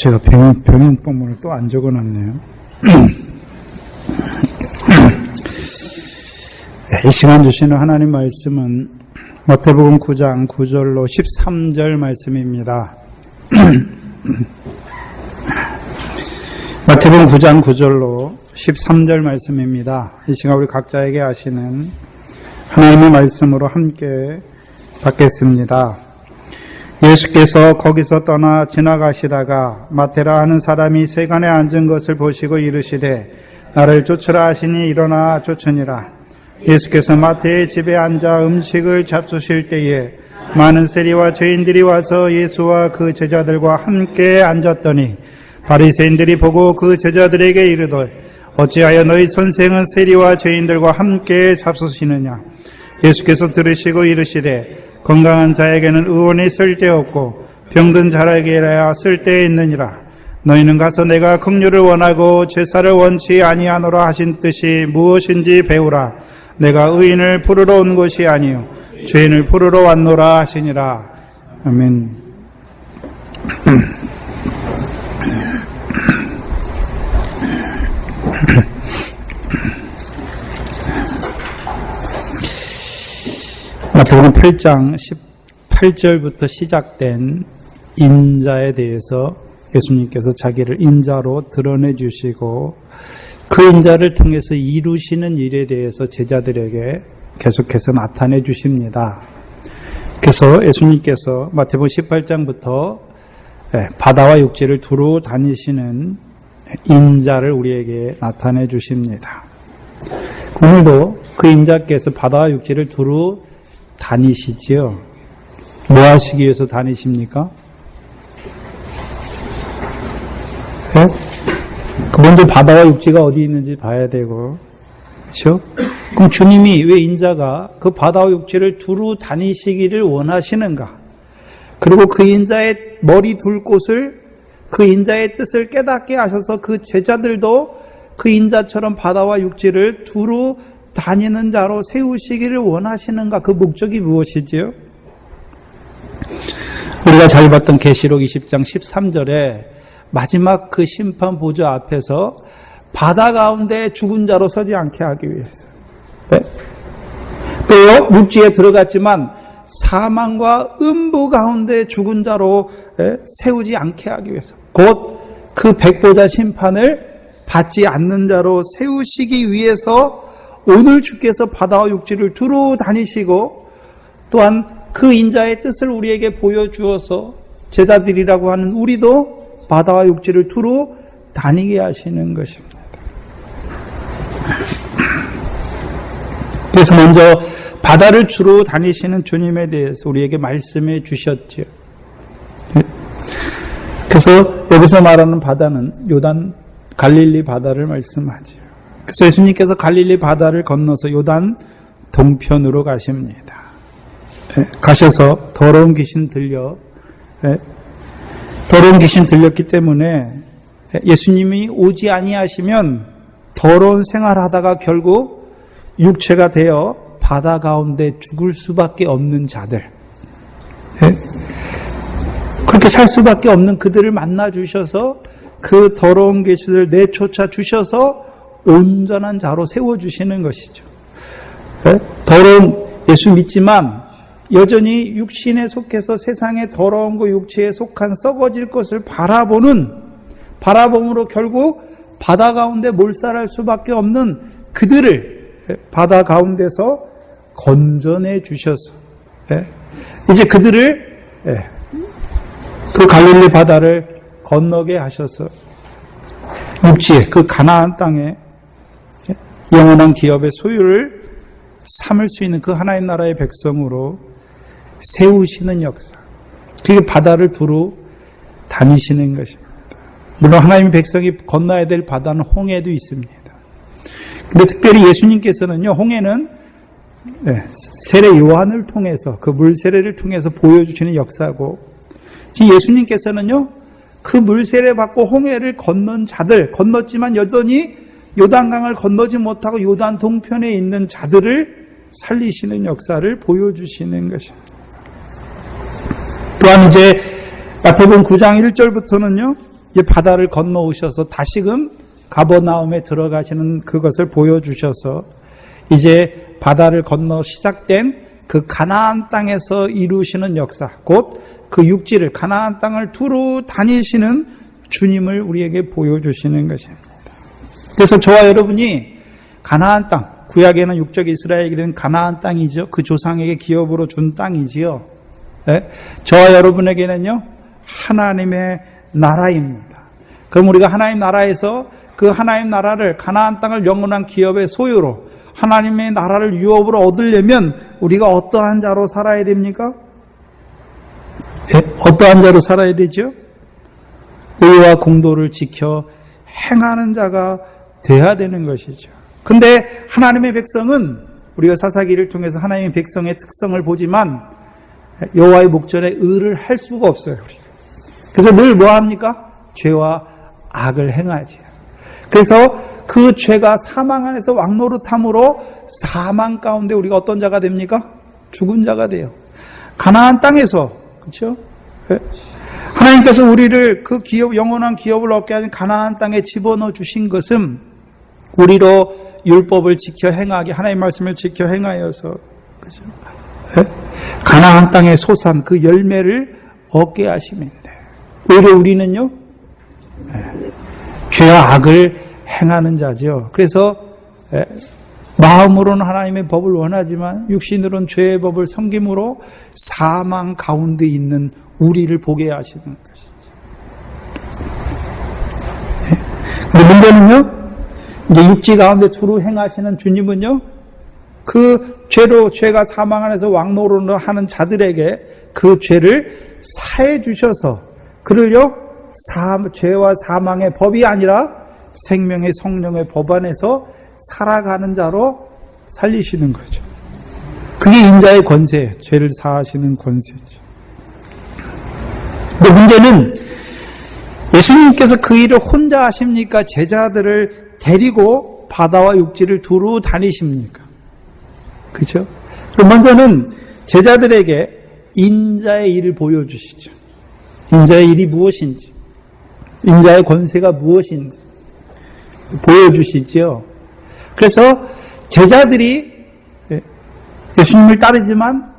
제가 병인법문을 또 안 적어놨네요. 이 시간 주시는 하나님 말씀은 마태복음 9장 9절로 13절 말씀입니다. 마태복음 9장 9절로 13절 말씀입니다. 이 시간 우리 각자에게 하시는 하나님의 말씀으로 함께 받겠습니다. 예수께서 거기서 떠나 지나가시다가 마테라 하는 사람이 세간에 앉은 것을 보시고 이르시되 나를 쫓으라 하시니 일어나 쫓으니라. 예수께서 마태의 집에 앉아 음식을 잡수실 때에 많은 세리와 죄인들이 와서 예수와 그 제자들과 함께 앉았더니 바리새인들이 보고 그 제자들에게 이르되 어찌하여 너희 선생은 세리와 죄인들과 함께 잡수시느냐. 예수께서 들으시고 이르시되 건강한 자에게는 의원이 쓸데없고 병든 자에게야 쓸데있느니라. 너희는 가서 내가 긍휼을 원하고 죄사를 원치 아니하노라 하신 뜻이 무엇인지 배우라. 내가 의인을 부르러 온 것이 아니요 죄인을 부르러 왔노라 하시니라. 아멘. 마태복음 8장 18절부터 시작된 인자에 대해서 예수님께서 자기를 인자로 드러내 주시고 그 인자를 통해서 이루시는 일에 대해서 제자들에게 계속해서 나타내 주십니다. 그래서 예수님께서 마태복음 18장부터 바다와 육지를 두루 다니시는 인자를 우리에게 나타내 주십니다. 오늘도 그 인자께서 바다와 육지를 두루 다니시지요. 뭐 하시기 위해서 다니십니까? 네? 먼저 바다와 육지가 어디 있는지 봐야 되고, 그렇죠? 그럼 주님이 왜 인자가 그 바다와 육지를 두루 다니시기를 원하시는가? 그리고 그 인자의 머리 둘 곳을 그 인자의 뜻을 깨닫게 하셔서 그 제자들도 그 인자처럼 바다와 육지를 두루 다니는 자로 세우시기를 원하시는가? 그 목적이 무엇이지요? 우리가 잘 봤던 계시록 20장 13절에 마지막 그 심판 보좌 앞에서 바다 가운데 죽은 자로 서지 않게 하기 위해서. 네? 또 육지에 들어갔지만 사망과 음부 가운데 죽은 자로 세우지 않게 하기 위해서. 곧 그 백보자 심판을 받지 않는 자로 세우시기 위해서 오늘 주께서 바다와 육지를 두루 다니시고 또한 그 인자의 뜻을 우리에게 보여주어서 제자들이라고 하는 우리도 바다와 육지를 두루 다니게 하시는 것입니다. 그래서 먼저 바다를 두루 다니시는 주님에 대해서 우리에게 말씀해 주셨죠. 그래서 여기서 말하는 바다는 요단 갈릴리 바다를 말씀하죠. 그래서 예수님께서 갈릴리 바다를 건너서 요단 동편으로 가십니다. 가셔서 더러운 귀신 들렸기 때문에 예수님이 오지 아니하시면 더러운 생활하다가 결국 육체가 되어 바다 가운데 죽을 수밖에 없는 자들, 그렇게 살 수밖에 없는 그들을 만나 주셔서 그 더러운 귀신을 내쫓아 주셔서 온전한 자로 세워주시는 것이죠. 더러운 예수 믿지만 여전히 육신에 속해서 세상의 더러운 거 육체에 속한 썩어질 것을 바라봄으로 결국 바다 가운데 몰살할 수밖에 없는 그들을 바다 가운데서 건져내 주셔서 이제 그들을 그 갈릴리 바다를 건너게 하셔서 육지에 그 가나안 땅에 영원한 기업의 소유를 삼을 수 있는 그 하나님 나라의 백성으로 세우시는 역사. 그게 바다를 두루 다니시는 것입니다. 물론 하나님의 백성이 건너야 될 바다는 홍해도 있습니다. 근데 특별히 예수님께서는요, 홍해는 세례 요한을 통해서 그 물 세례를 통해서 보여주시는 역사고, 예수님께서는요, 그 물 세례 받고 홍해를 건넌 자들, 건넜지만 여전히 요단강을 건너지 못하고 요단 동편에 있는 자들을 살리시는 역사를 보여주시는 것입니다. 또한 이제 마태복음 9장 1절부터는요, 이제 바다를 건너오셔서 다시금 가버나움에 들어가시는 그것을 보여주셔서 이제 바다를 건너 시작된 그 가나안 땅에서 이루시는 역사, 곧 그 육지를 가나안 땅을 두루 다니시는 주님을 우리에게 보여주시는 것입니다. 그래서 저와 여러분이 가나안 땅, 구약에는 육적 이스라엘에게는 가나안 땅이죠. 그 조상에게 기업으로 준 땅이지요. 네? 저와 여러분에게는요, 하나님의 나라입니다. 그럼 우리가 하나님 나라에서 그 하나님 나라를, 가나안 땅을 영원한 기업의 소유로 하나님의 나라를 유업으로 얻으려면 우리가 어떠한 자로 살아야 됩니까? 네? 어떠한 자로 살아야 되죠? 의와 공도를 지켜 행하는 자가 돼야 되는 것이죠. 근데 하나님의 백성은, 우리가 사사기를 통해서 하나님의 백성의 특성을 보지만 여호와의 목전에 의를 할 수가 없어요. 우리가. 그래서 늘 뭐합니까? 죄와 악을 행하지. 그래서 그 죄가 사망 안에서 왕노릇함으로 사망 가운데 우리가 어떤 자가 됩니까? 죽은 자가 돼요. 가나안 땅에서, 그렇죠? 하나님께서 우리를 그 기업, 영원한 기업을 얻게 하는 가나안 땅에 집어넣어 주신 것은 우리로 율법을 지켜 행하게, 하나님의 말씀을 지켜 행하여서, 그죠? 가나안 땅의 소산, 그 열매를 얻게 하심인데, 오히려 우리는요, 죄와 악을 행하는 자죠. 그래서 마음으로는 하나님의 법을 원하지만 육신으로는 죄의 법을 섬김으로 사망 가운데 있는 우리를 보게 하시는 것이죠. 그런데 문제는요, 이제 육지 가운데 두루 행하시는 주님은요, 그 죄가 사망 안에서 왕노릇을 하는 자들에게 그 죄를 사해 주셔서 그를요, 죄와 사망의 법이 아니라 생명의 성령의 법 안에서 살아가는 자로 살리시는 거죠. 그게 인자의 권세예요. 죄를 사하시는 권세죠. 근데 문제는 예수님께서 그 일을 혼자 하십니까? 제자들을 데리고 바다와 육지를 두루 다니십니까? 그렇죠? 그럼 먼저는 제자들에게 인자의 일을 보여주시죠. 인자의 일이 무엇인지, 인자의 권세가 무엇인지 보여주시죠. 그래서 제자들이 예수님을 따르지만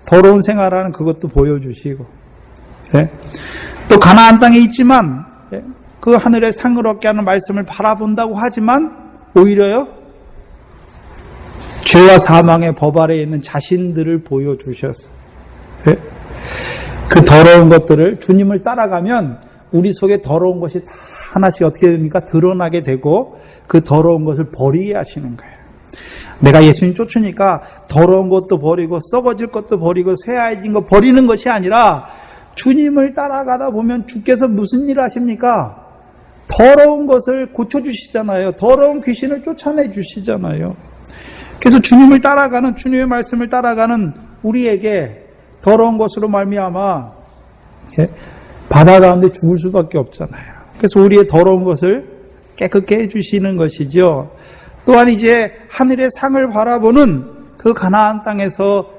더러운 생활하는 그것도 보여주시고, 또 가나안 땅에 있지만 그 하늘의 상을 얻게 하는 말씀을 바라본다고 하지만 오히려요, 죄와 사망의 법 아래에 있는 자신들을 보여주셔서 그 더러운 것들을, 주님을 따라가면 우리 속에 더러운 것이 다 하나씩 어떻게 됩니까? 드러나게 되고 그 더러운 것을 버리게 하시는 거예요. 내가 예수님 쫓으니까 더러운 것도 버리고 썩어질 것도 버리고 쇠하여진 것 버리는 것이 아니라 주님을 따라가다 보면 주께서 무슨 일을 하십니까? 더러운 것을 고쳐주시잖아요. 더러운 귀신을 쫓아내 주시잖아요. 그래서 주님을 따라가는, 주님의 말씀을 따라가는 우리에게 더러운 것으로 말미암아 바다 가운데 죽을 수밖에 없잖아요. 그래서 우리의 더러운 것을 깨끗게 해주시는 것이죠. 또한 이제 하늘의 상을 바라보는 그 가나안 땅에서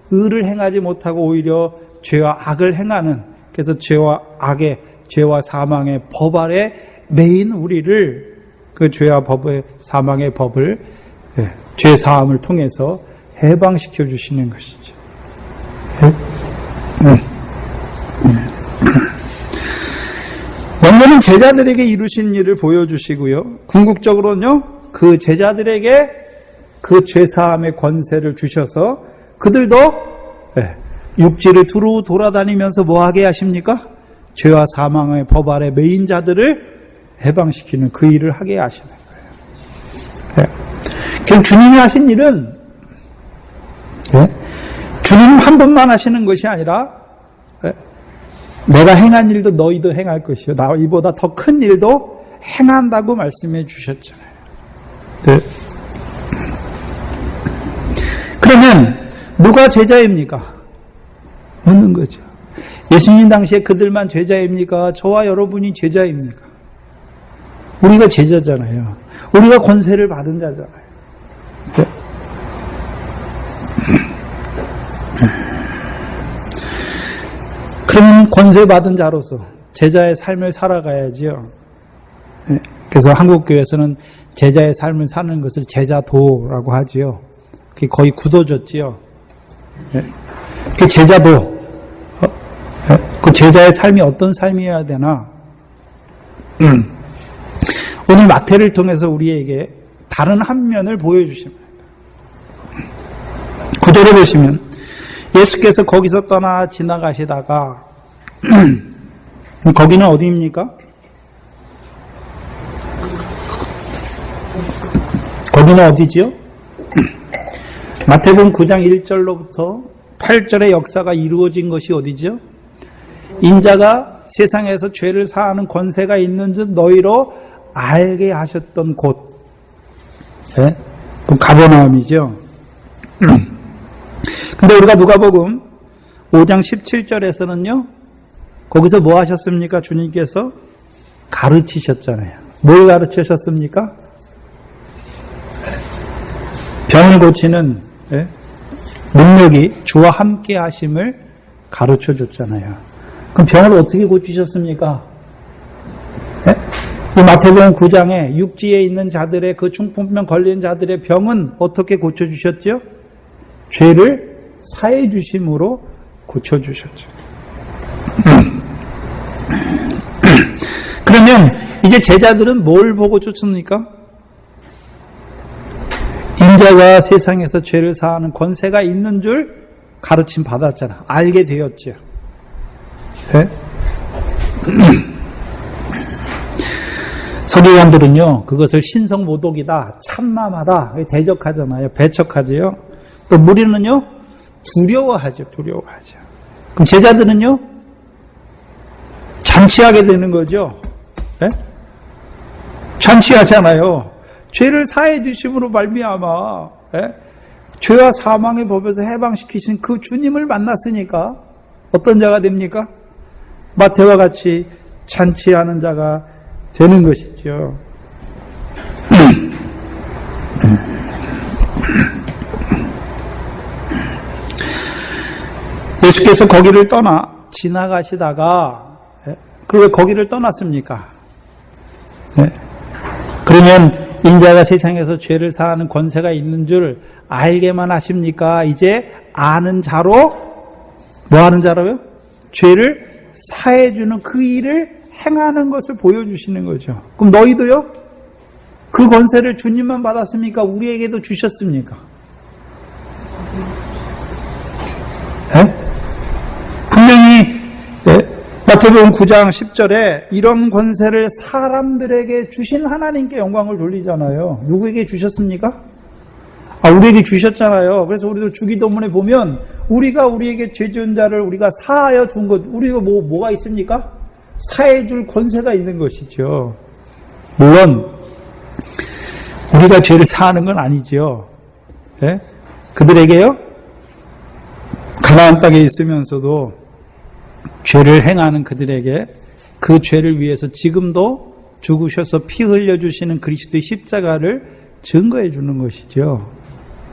의를 행하지 못하고 오히려 죄와 악을 행하는, 그래서 죄와 악의, 죄와 사망의 법 아래 매인 우리를 그 죄와 법의, 사망의 법을, 죄 사함을 통해서 해방시켜 주시는 것이죠. 먼저는 제자들에게 이루신 일을 보여주시고요, 궁극적으로는요, 그 제자들에게 그 죄사함의 권세를 주셔서 그들도 육지를 두루 돌아다니면서 뭐하게 하십니까? 죄와 사망의 법 아래 매인 자들을 해방시키는 그 일을 하게 하시는 거예요. 그럼 주님이 하신 일은 주님 한 번만 하시는 것이 아니라 내가 행한 일도 너희도 행할 것이요, 나 이보다 더 큰 일도 행한다고 말씀해 주셨잖아요. 그러면 누가 제자입니까? 묻는 거죠. 예수님 당시에 그들만 제자입니까? 저와 여러분이 제자입니까? 우리가 제자잖아요. 우리가 권세를 받은 자잖아요. 그러면 권세 받은 자로서 제자의 삶을 살아가야지요. 그래서 한국교회에서는 제자의 삶을 사는 것을 제자도라고 하지요. 그게 거의 굳어졌지요. 그 제자도, 그 제자의 삶이 어떤 삶이어야 되나? 오늘 마태를 통해서 우리에게 다른 한 면을 보여주십니다. 구절을 보시면 예수께서 거기서 떠나 지나가시다가 거기는 어디입니까? 거기는 어디지요? 마태복음 9장 1절로부터 8절의 역사가 이루어진 것이 어디죠? 인자가 세상에서 죄를 사하는 권세가 있는 줄 너희로 알게 하셨던 곳. 네? 그 가버나움이죠. 근데 우리가 누가복음 5장 17절에서는요. 거기서 뭐 하셨습니까? 주님께서 가르치셨잖아요. 뭘 가르치셨습니까? 병을 고치는 능력이 주와 함께 하심을 가르쳐 줬잖아요. 그럼 병을 어떻게 고치셨습니까? 이 마태복음 9장에 육지에 있는 자들의 그 중풍병 걸린 자들의 병은 어떻게 고쳐주셨죠? 죄를 사해 주심으로 고쳐주셨죠. 그러면 이제 제자들은 뭘 보고 쫓습니까? 인자가 세상에서 죄를 사하는 권세가 있는 줄 가르침 받았잖아. 알게 되었죠. 네? 서기관들은요, 그것을 신성모독이다, 참남하다, 대적하잖아요. 배척하지요. 또 무리는요, 두려워하죠. 그럼 제자들은요, 잔치하게 되는 거죠. 네? 잔치하잖아요. 죄를 사해 주심으로 말미암아 죄와 사망의 법에서 해방시키신 그 주님을 만났으니까 어떤 자가 됩니까? 마태와 같이 잔치하는 자가 되는 것이죠. 예수께서 거기를 떠나 지나가시다가 왜 거기를 떠났습니까? 그러면 인자가 세상에서 죄를 사하는 권세가 있는 줄 알게만 하십니까? 이제 아는 자로, 뭐 하는 자로요? 죄를 사해주는 그 일을 행하는 것을 보여주시는 거죠. 그럼 너희도요? 그 권세를 주님만 받았습니까? 우리에게도 주셨습니까? 분명히 마태복음 9장 10절에 이런 권세를 사람들에게 주신 하나님께 영광을 돌리잖아요. 누구에게 주셨습니까? 우리에게 주셨잖아요. 그래서 우리도 주기도문에 보면 우리가 우리에게 죄 지은 자를 우리가 사하여 준 것, 우리가 뭐가 있습니까? 사해 줄 권세가 있는 것이죠. 물론 우리가 죄를 사하는 건 아니죠. 네? 그들에게요, 가나안 땅에 있으면서도 죄를 행하는 그들에게 그 죄를 위해서 지금도 죽으셔서 피 흘려주시는 그리스도의 십자가를 증거해 주는 것이죠.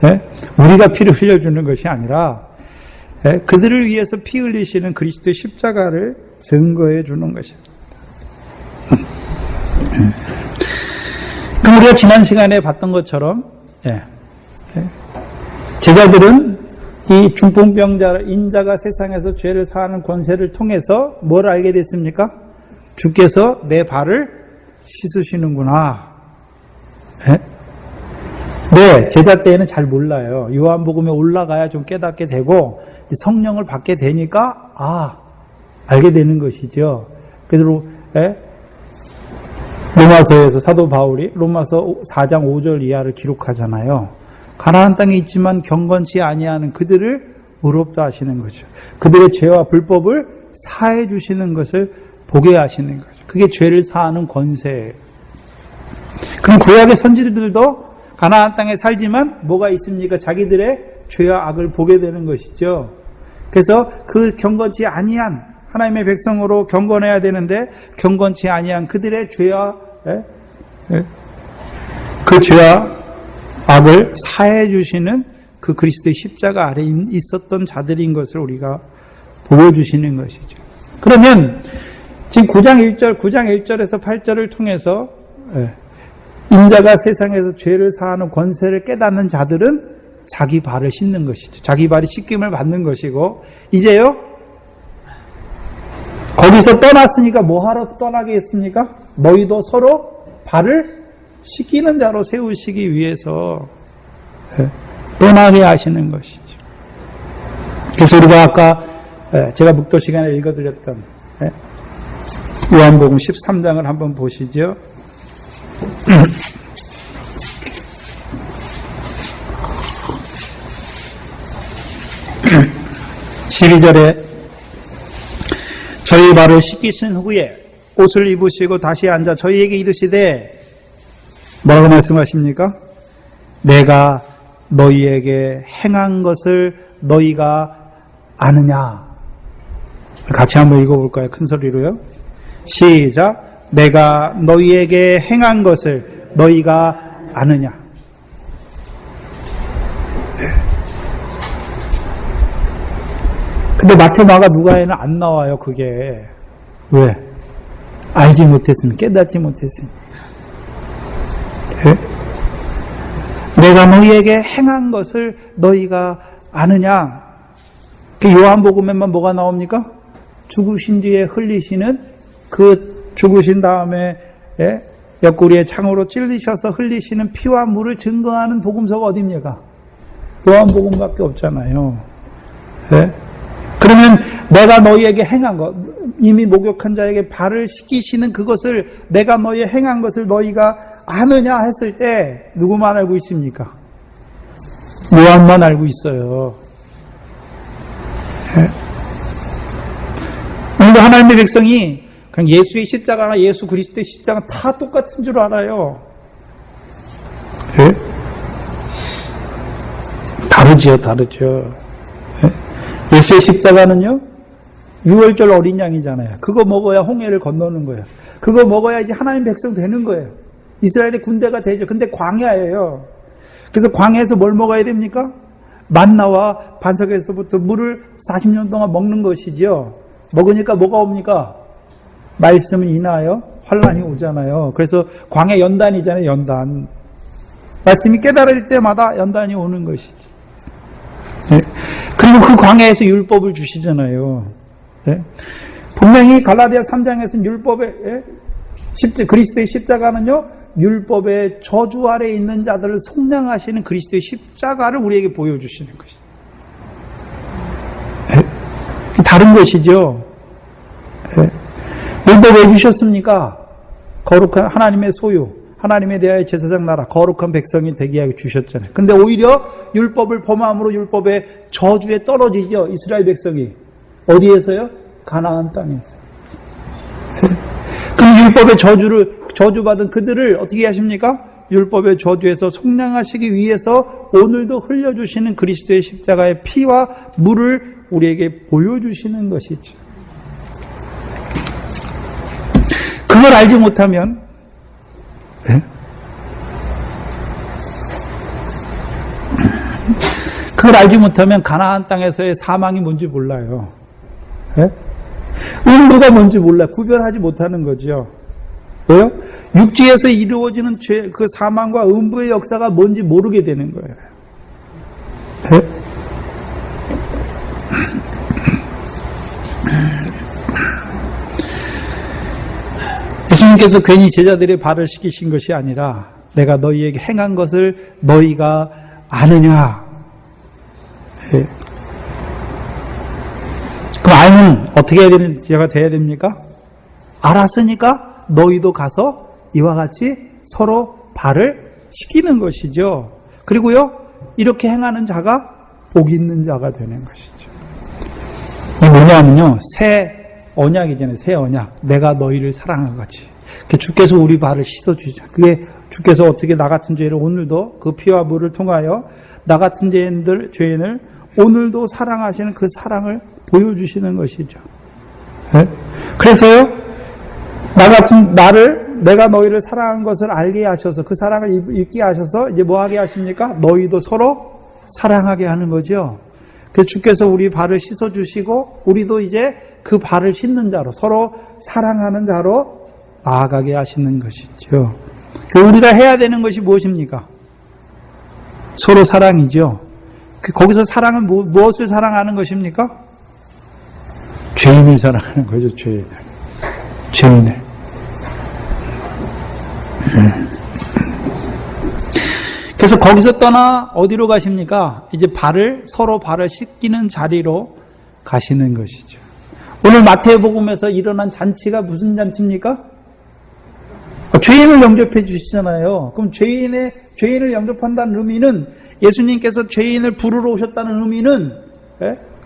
네? 우리가 피를 흘려주는 것이 아니라 그들을 위해서 피 흘리시는 그리스도의 십자가를 증거해 주는 것입니다. 그럼 우리가 지난 시간에 봤던 것처럼 제자들은 이 중풍병자 인자가 세상에서 죄를 사하는 권세를 통해서 뭘 알게 됐습니까? 주께서 내 발을 씻으시는구나. 네, 제자 때에는 잘 몰라요. 요한복음에 올라가야 좀 깨닫게 되고 성령을 받게 되니까 알게 되는 것이죠. 그래서 로마서에서 사도 바울이 로마서 4장 5절 이하를 기록하잖아요. 가나안 땅에 있지만 경건치 아니하는 그들을 의롭다 하시는 거죠. 그들의 죄와 불법을 사해 주시는 것을 보게 하시는 거죠. 그게 죄를 사하는 권세예요. 그럼 구약의 선지자들도 가나안 땅에 살지만 뭐가 있습니까? 자기들의 죄와 악을 보게 되는 것이죠. 그래서 그 경건치 아니한 하나님의 백성으로 경건해야 되는데 경건치 아니한 그들의 죄와 그 죄와 악을 사해 주시는 그 그리스도의 십자가 아래에 있었던 자들인 것을 우리가 보여주시는 것이죠. 그러면 지금 9장 1절에서 8절을 통해서 인자가 세상에서 죄를 사하는 권세를 깨닫는 자들은 자기 발을 씻는 것이죠. 자기 발이 씻김을 받는 것이고, 이제요, 거기서 떠났으니까 뭐 하러 떠나게 했습니까? 너희도 서로 발을 씻기는 자로 세우시기 위해서 떠나게 하시는 것이죠. 그래서 우리가 아까 제가 묵도 시간에 읽어드렸던 요한복음 13장을 한번 보시죠. 12절에 저희 발을 씻기신 후에 옷을 입으시고 다시 앉아 저희에게 이르시되, 뭐라고 말씀하십니까? 내가 너희에게 행한 것을 너희가 아느냐? 같이 한번 읽어볼까요? 큰 소리로요. 시작. 내가 너희에게 행한 것을 너희가 아느냐? 근데 마태, 마가, 누가에는 안 나와요, 그게. 왜? 알지 못했으면, 깨닫지 못했으면. 내가 너희에게 행한 것을 너희가 아느냐? 요한복음에만 뭐가 나옵니까? 죽으신 뒤에 흘리시는, 그 죽으신 다음에 옆구리에 창으로 찔리셔서 흘리시는 피와 물을 증거하는 복음서가 어디입니까? 요한복음밖에 없잖아요. 그러면 내가 너희에게 행한 것, 이미 목욕한 자에게 발을 씻기시는 그것을, 내가 너희의 행한 것을 너희가 아느냐 했을 때 누구만 알고 있습니까? 요한만 알고 있어요. 오늘도 하나님의 백성이 그냥 예수의 십자가나 예수 그리스도의 십자가 다 똑같은 줄 알아요. 다르죠. 예수의 십자가는요, 6월절 어린 양이잖아요. 그거 먹어야 홍해를 건너는 거예요. 그거 먹어야 이제 하나님 백성 되는 거예요. 이스라엘의 군대가 되죠. 근데 광야예요. 그래서 광야에서 뭘 먹어야 됩니까? 만나와 반석에서부터 물을 40년 동안 먹는 것이지요. 먹으니까 뭐가 옵니까? 말씀은 인하여 환란이 오잖아요. 그래서 광야 연단이잖아요. 연단. 말씀이 깨달을 때마다 연단이 오는 것이죠. 그리고 그 광야에서 율법을 주시잖아요. 분명히 갈라디아 3장에서는 율법의 그리스도의 십자가는요, 율법의 저주 아래에 있는 자들을 속량하시는 그리스도의 십자가를 우리에게 보여주시는 것이죠. 다른 것이죠. 율법 왜 주셨습니까? 거룩한 하나님의 소유, 하나님에 대하여 제사장 나라, 거룩한 백성이 되게 하게 주셨잖아요. 근데 오히려 율법을 범함으로 율법의 저주에 떨어지죠. 이스라엘 백성이. 어디에서요? 가나안 땅에서. 그 율법의 저주받은 그들을 어떻게 하십니까? 율법의 저주에서 속량하시기 위해서 오늘도 흘려주시는 그리스도의 십자가의 피와 물을 우리에게 보여주시는 것이죠. 그걸 알지 못하면 가나안 땅에서의 사망이 뭔지 몰라요. 음부가 뭔지 몰라. 구별하지 못하는 거죠. 왜요? 육지에서 이루어지는 죄, 그 사망과 음부의 역사가 뭔지 모르게 되는 거예요. 예수님께서 괜히 제자들의 발을 씻기신 것이 아니라 내가 너희에게 행한 것을 너희가 아느냐. 그럼 알면 어떻게 해야 되는 제가 돼야 됩니까? 알았으니까 너희도 가서 이와 같이 서로 발을 씻기는 것이죠. 그리고요, 이렇게 행하는 자가 복 있는 자가 되는 것이죠. 이게 뭐냐면요, 새 언약이잖아요. 새 언약. 내가 너희를 사랑한 같이. 주께서 우리 발을 씻어주시죠. 그게 주께서 어떻게 나 같은 죄를 오늘도 그 피와 물을 통하여 나 같은 죄인을 오늘도 사랑하시는 그 사랑을 보여주시는 것이죠. 그래서요, 내가 너희를 사랑한 것을 알게 하셔서 그 사랑을 잊게 하셔서 이제 뭐 하게 하십니까? 너희도 서로 사랑하게 하는 거죠. 그래서 주께서 우리 발을 씻어주시고 우리도 이제 그 발을 씻는 자로, 서로 사랑하는 자로 나아가게 하시는 것이죠. 우리가 해야 되는 것이 무엇입니까? 서로 사랑이죠. 거기서 사랑은 무엇을 사랑하는 것입니까? 죄인을 사랑하는 거죠, 죄인을. 그래서 거기서 떠나 어디로 가십니까? 이제 서로 발을 씻기는 자리로 가시는 것이죠. 오늘 마태복음에서 일어난 잔치가 무슨 잔치입니까? 죄인을 영접해 주시잖아요. 그럼 죄인을 영접한다는 의미는, 예수님께서 죄인을 부르러 오셨다는 의미는,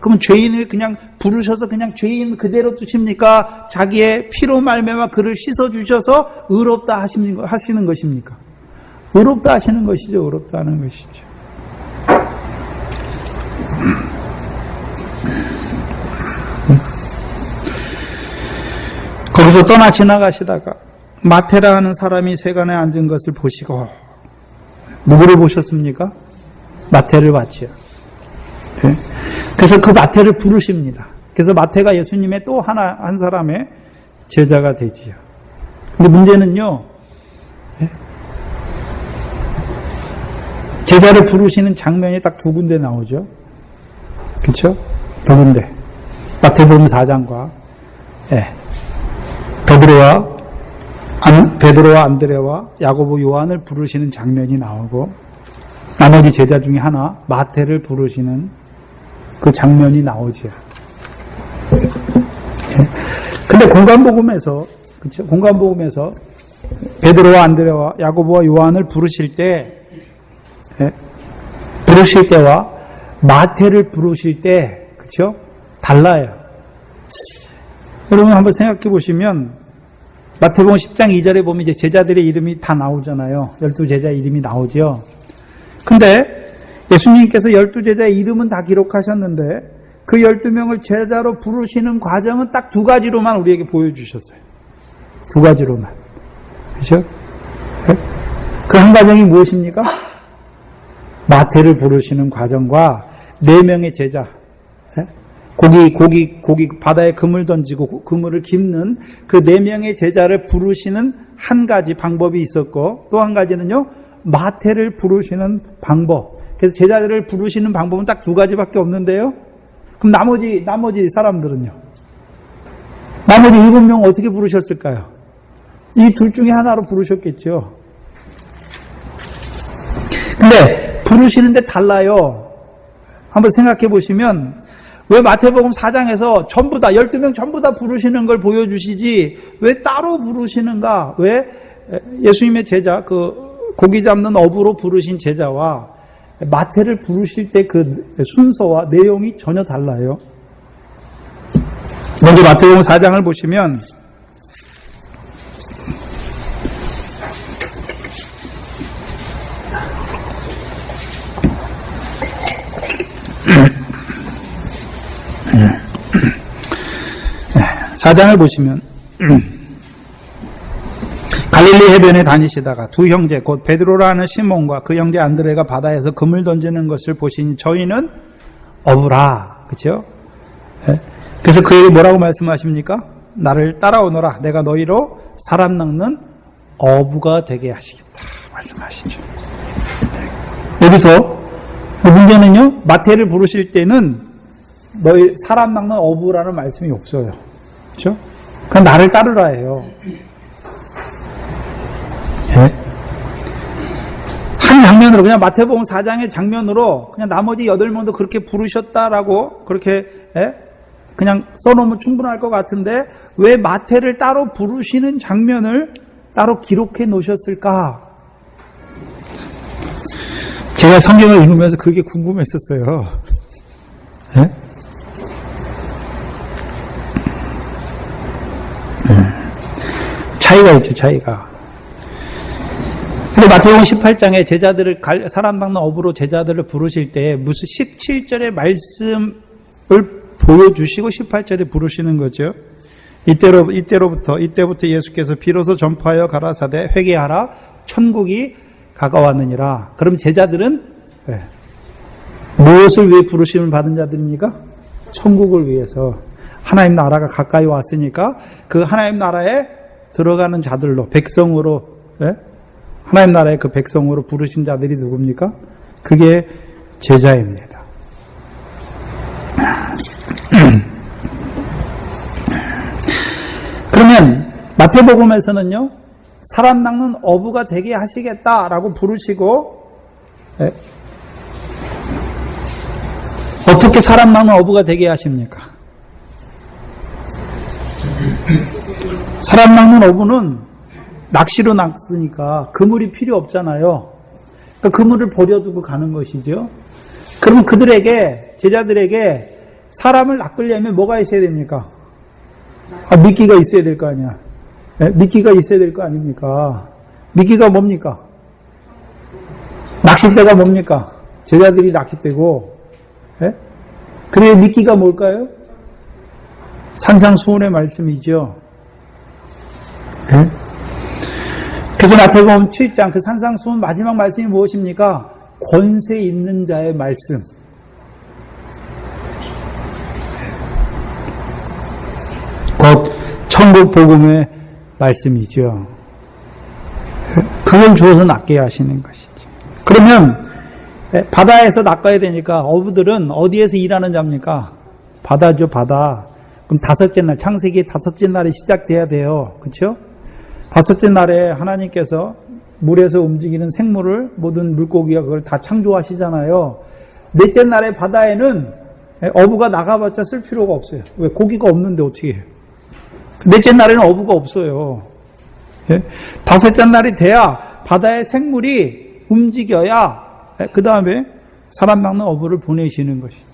그러면 죄인을 그냥 부르셔서 그냥 죄인 그대로 두십니까? 자기의 피로 말미암아 그를 씻어 주셔서 의롭다 하시는 것입니까? 의롭다 하시는 것이죠. 의롭다 하는 것이죠. 거기서 떠나 지나가시다가 마태라 하는 사람이 세간에 앉은 것을 보시고, 누구를 보셨습니까? 마태를 봤지요. 네? 그래서 그 마태를 부르십니다. 그래서 마태가 예수님의 또 한 사람의 제자가 되지요. 근데 문제는요, 네? 제자를 부르시는 장면이 딱 두 군데 나오죠. 그렇죠? 두 군데. 마태복음 4장과 베드로와 안드레와 야고보 요한을 부르시는 장면이 나오고, 나머지 제자 중에 하나 마태를 부르시는 그 장면이 나오죠. 근데 공관복음에서, 그렇죠? 공관복음에서 베드로와 안드레와 야고보와 요한을 부르실 때와 마태를 부르실 때, 그렇죠? 달라요. 여러분 한번 생각해 보시면, 마태복음 10장 2절에 보면 이제 제자들의 이름이 다 나오잖아요. 12제자 이름이 나오죠. 근데 예수님께서 12제자의 이름은 다 기록하셨는데, 그 12명을 제자로 부르시는 과정은 딱 두 가지로만 우리에게 보여주셨어요. 두 가지로만. 그렇죠? 그 한 과정이 무엇입니까? 마태를 부르시는 과정과 4명의 제자, 고기 바다에 그물 던지고 그물을 깁는 그 4명의 제자를 부르시는 한 가지 방법이 있었고, 또 한 가지는요, 마태를 부르시는 방법. 그래서 제자들을 부르시는 방법은 딱 두 가지밖에 없는데요. 그럼 나머지 사람들은요? 나머지 7명 어떻게 부르셨을까요? 이 둘 중에 하나로 부르셨겠죠. 근데 부르시는데 달라요. 한번 생각해 보시면, 왜 마태복음 4장에서 전부 다 12명 전부 다 부르시는 걸 보여주시지 왜 따로 부르시는가? 왜 예수님의 제자, 그 고기 잡는 어부로 부르신 제자와 마태를 부르실 때 그 순서와 내용이 전혀 달라요. 먼저 마태복음 4장을 보시면 사장을 보시면 갈릴리 해변에 다니시다가 두 형제 곧 베드로라는 시몬과 그 형제 안드레가 바다에서 그물 던지는 것을 보시니 저희는 어부라. 그렇죠? 그래서 그에게 뭐라고 말씀하십니까? 나를 따라오너라. 내가 너희로 사람 낚는 어부가 되게 하시겠다 말씀하시죠. 여기서 문제는요, 마태를 부르실 때는 너희 사람 낚는 어부라는 말씀이 없어요. 그렇죠? 그럼 나를 따르라 해요. 한 장면으로, 그냥 마태복음 4장의 장면으로 그냥 나머지 8명도 그렇게 부르셨다라고 그렇게 그냥 써놓으면 충분할 것 같은데, 왜 마태를 따로 부르시는 장면을 따로 기록해 놓으셨을까? 제가 성경을 읽으면서 그게 궁금했었어요. 차이가 있죠, 차이가. 근데 마태복음 18장에 제자들을 사람 낚는 어부로 제자들을 부르실 때 무슨 17절의 말씀을 보여주시고 18절에 부르시는 거죠. 이때부터 예수께서 비로소 전파하여 가라사대 회개하라 천국이 가까웠느니라. 그럼 제자들은 무엇을 위해 부르심을 받은 자들입니까? 천국을 위해서. 하나님 나라가 가까이 왔으니까 그 하나님 나라에 들어가는 자들로, 백성으로, 예? 하나님 나라의 그 백성으로 부르신 자들이 누굽니까? 그게 제자입니다. 그러면 마태복음에서는요, 사람 낚는 어부가 되게 하시겠다라고 부르시고, 예? 어떻게 사람 낚는 어부가 되게 하십니까? 사람 낚는 어부는 낚시로 낚으니까 그물이 필요 없잖아요. 그러니까 그물을 버려두고 가는 것이죠. 그러면 그들에게, 제자들에게 사람을 낚으려면 뭐가 있어야 됩니까? 미끼가 있어야 될 거 아니야. 네? 미끼가 있어야 될 거 아닙니까? 미끼가 뭡니까? 낚싯대가 뭡니까? 제자들이 낚싯대고, 네? 그래야 미끼가 뭘까요? 산상수훈의 말씀이죠. 네? 그래서 마태복음 7장 그 산상수훈 마지막 말씀이 무엇입니까? 권세 있는 자의 말씀. 곧 천국 복음의 말씀이죠. 그걸 주어서 낚게 하시는 것이죠. 그러면 바다에서 낚아야 되니까 어부들은 어디에서 일하는 자입니까? 바다죠, 바다. 그럼 다섯째 날, 창세기 다섯째 날에 시작돼야 돼요. 그렇죠? 다섯째 날에 하나님께서 물에서 움직이는 생물을, 모든 물고기가 그걸 다 창조하시잖아요. 넷째 날에 바다에는 어부가 나가봤자 쓸 필요가 없어요. 왜? 고기가 없는데 어떻게 해요? 넷째 날에는 어부가 없어요. 예? 다섯째 날이 돼야 바다의 생물이 움직여야 그 다음에 사람 낚는 어부를 보내시는 것이죠.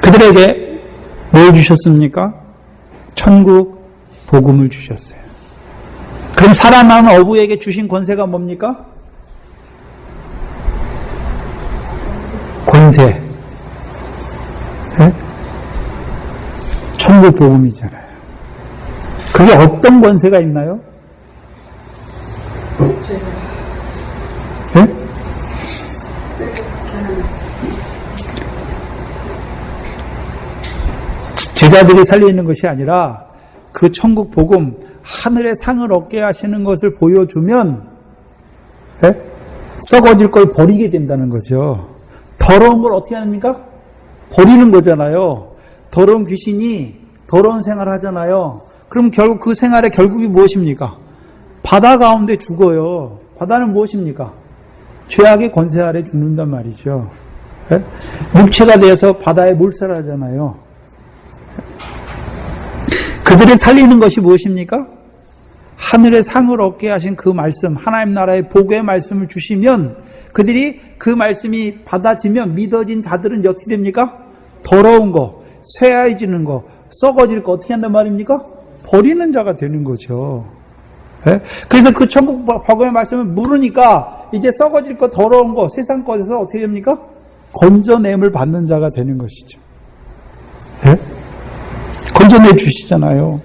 그들에게 뭘 주셨습니까? 천국 복음을 주셨어요. 그럼 사람 낚는 어부에게 주신 권세가 뭡니까? 권세. 네? 천국 복음이잖아요. 그게 어떤 권세가 있나요? 네? 제자들이 살리는 것이 아니라 그 천국 복음, 하늘의 상을 얻게 하시는 것을 보여주면 네? 썩어질 걸 버리게 된다는 거죠. 더러운 걸 어떻게 합니까? 버리는 거잖아요. 더러운 귀신이 더러운 생활을 하잖아요. 그럼 결국 그 생활의 결국이 무엇입니까? 바다 가운데 죽어요. 바다는 무엇입니까? 죄악의 권세 아래 죽는단 말이죠. 네? 육체가 되어서 바다에 몰살하잖아요. 그들을 살리는 것이 무엇입니까? 하늘의 상을 얻게 하신 그 말씀, 하나님 나라의 복의 말씀을 주시면 그들이 그 말씀이 받아지면 믿어진 자들은 어떻게 됩니까? 더러운 거, 쇠해지는 거, 썩어질 거 어떻게 한단 말입니까? 버리는 자가 되는 거죠. 네? 그래서 그 천국 복음의 말씀을 물으니까 이제 썩어질 거, 더러운 거, 세상 것에서 어떻게 됩니까? 건져냄을 받는 자가 되는 것이죠. 네? 건져내 주시잖아요.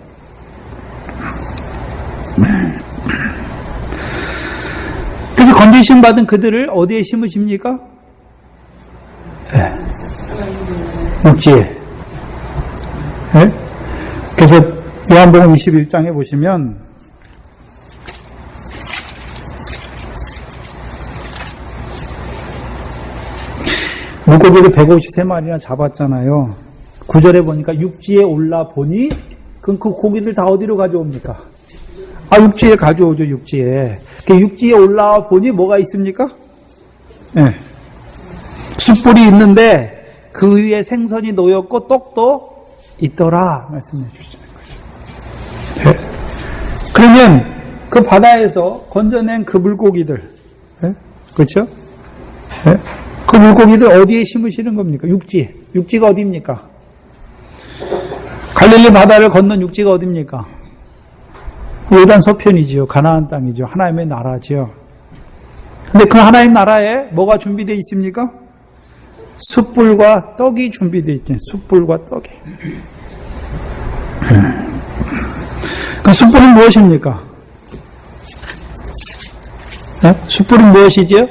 그래서 건지심 받은 그들을 어디에 심으십니까? 네. 육지에. 네? 그래서 요한복음 21장에 보시면 물고기를 153마리나 잡았잖아요. 9절에 보니까 육지에 올라 보니 그럼 그 고기들 다 어디로 가져옵니까? 육지에 가져오죠. 육지에. 그 육지에 올라와 보니 뭐가 있습니까? 네. 숯불이 있는데 그 위에 생선이 놓였고 떡도 있더라 말씀해 주시는 거죠. 네. 그러면 그 바다에서 건져낸 그 물고기들, 네? 그렇죠? 네? 그 물고기들 어디에 심으시는 겁니까? 육지에. 육지가 어디입니까? 갈릴리 바다를 건넌 육지가 어디입니까? 요단 서편이지요. 가나안 땅이죠. 하나님의 나라죠. 근데 그 하나님 나라에 뭐가 준비되어 있습니까? 숯불과 떡이 준비되어 있죠. 숯불과 떡이. 그 숯불은 무엇입니까? 네? 숯불은 무엇이죠?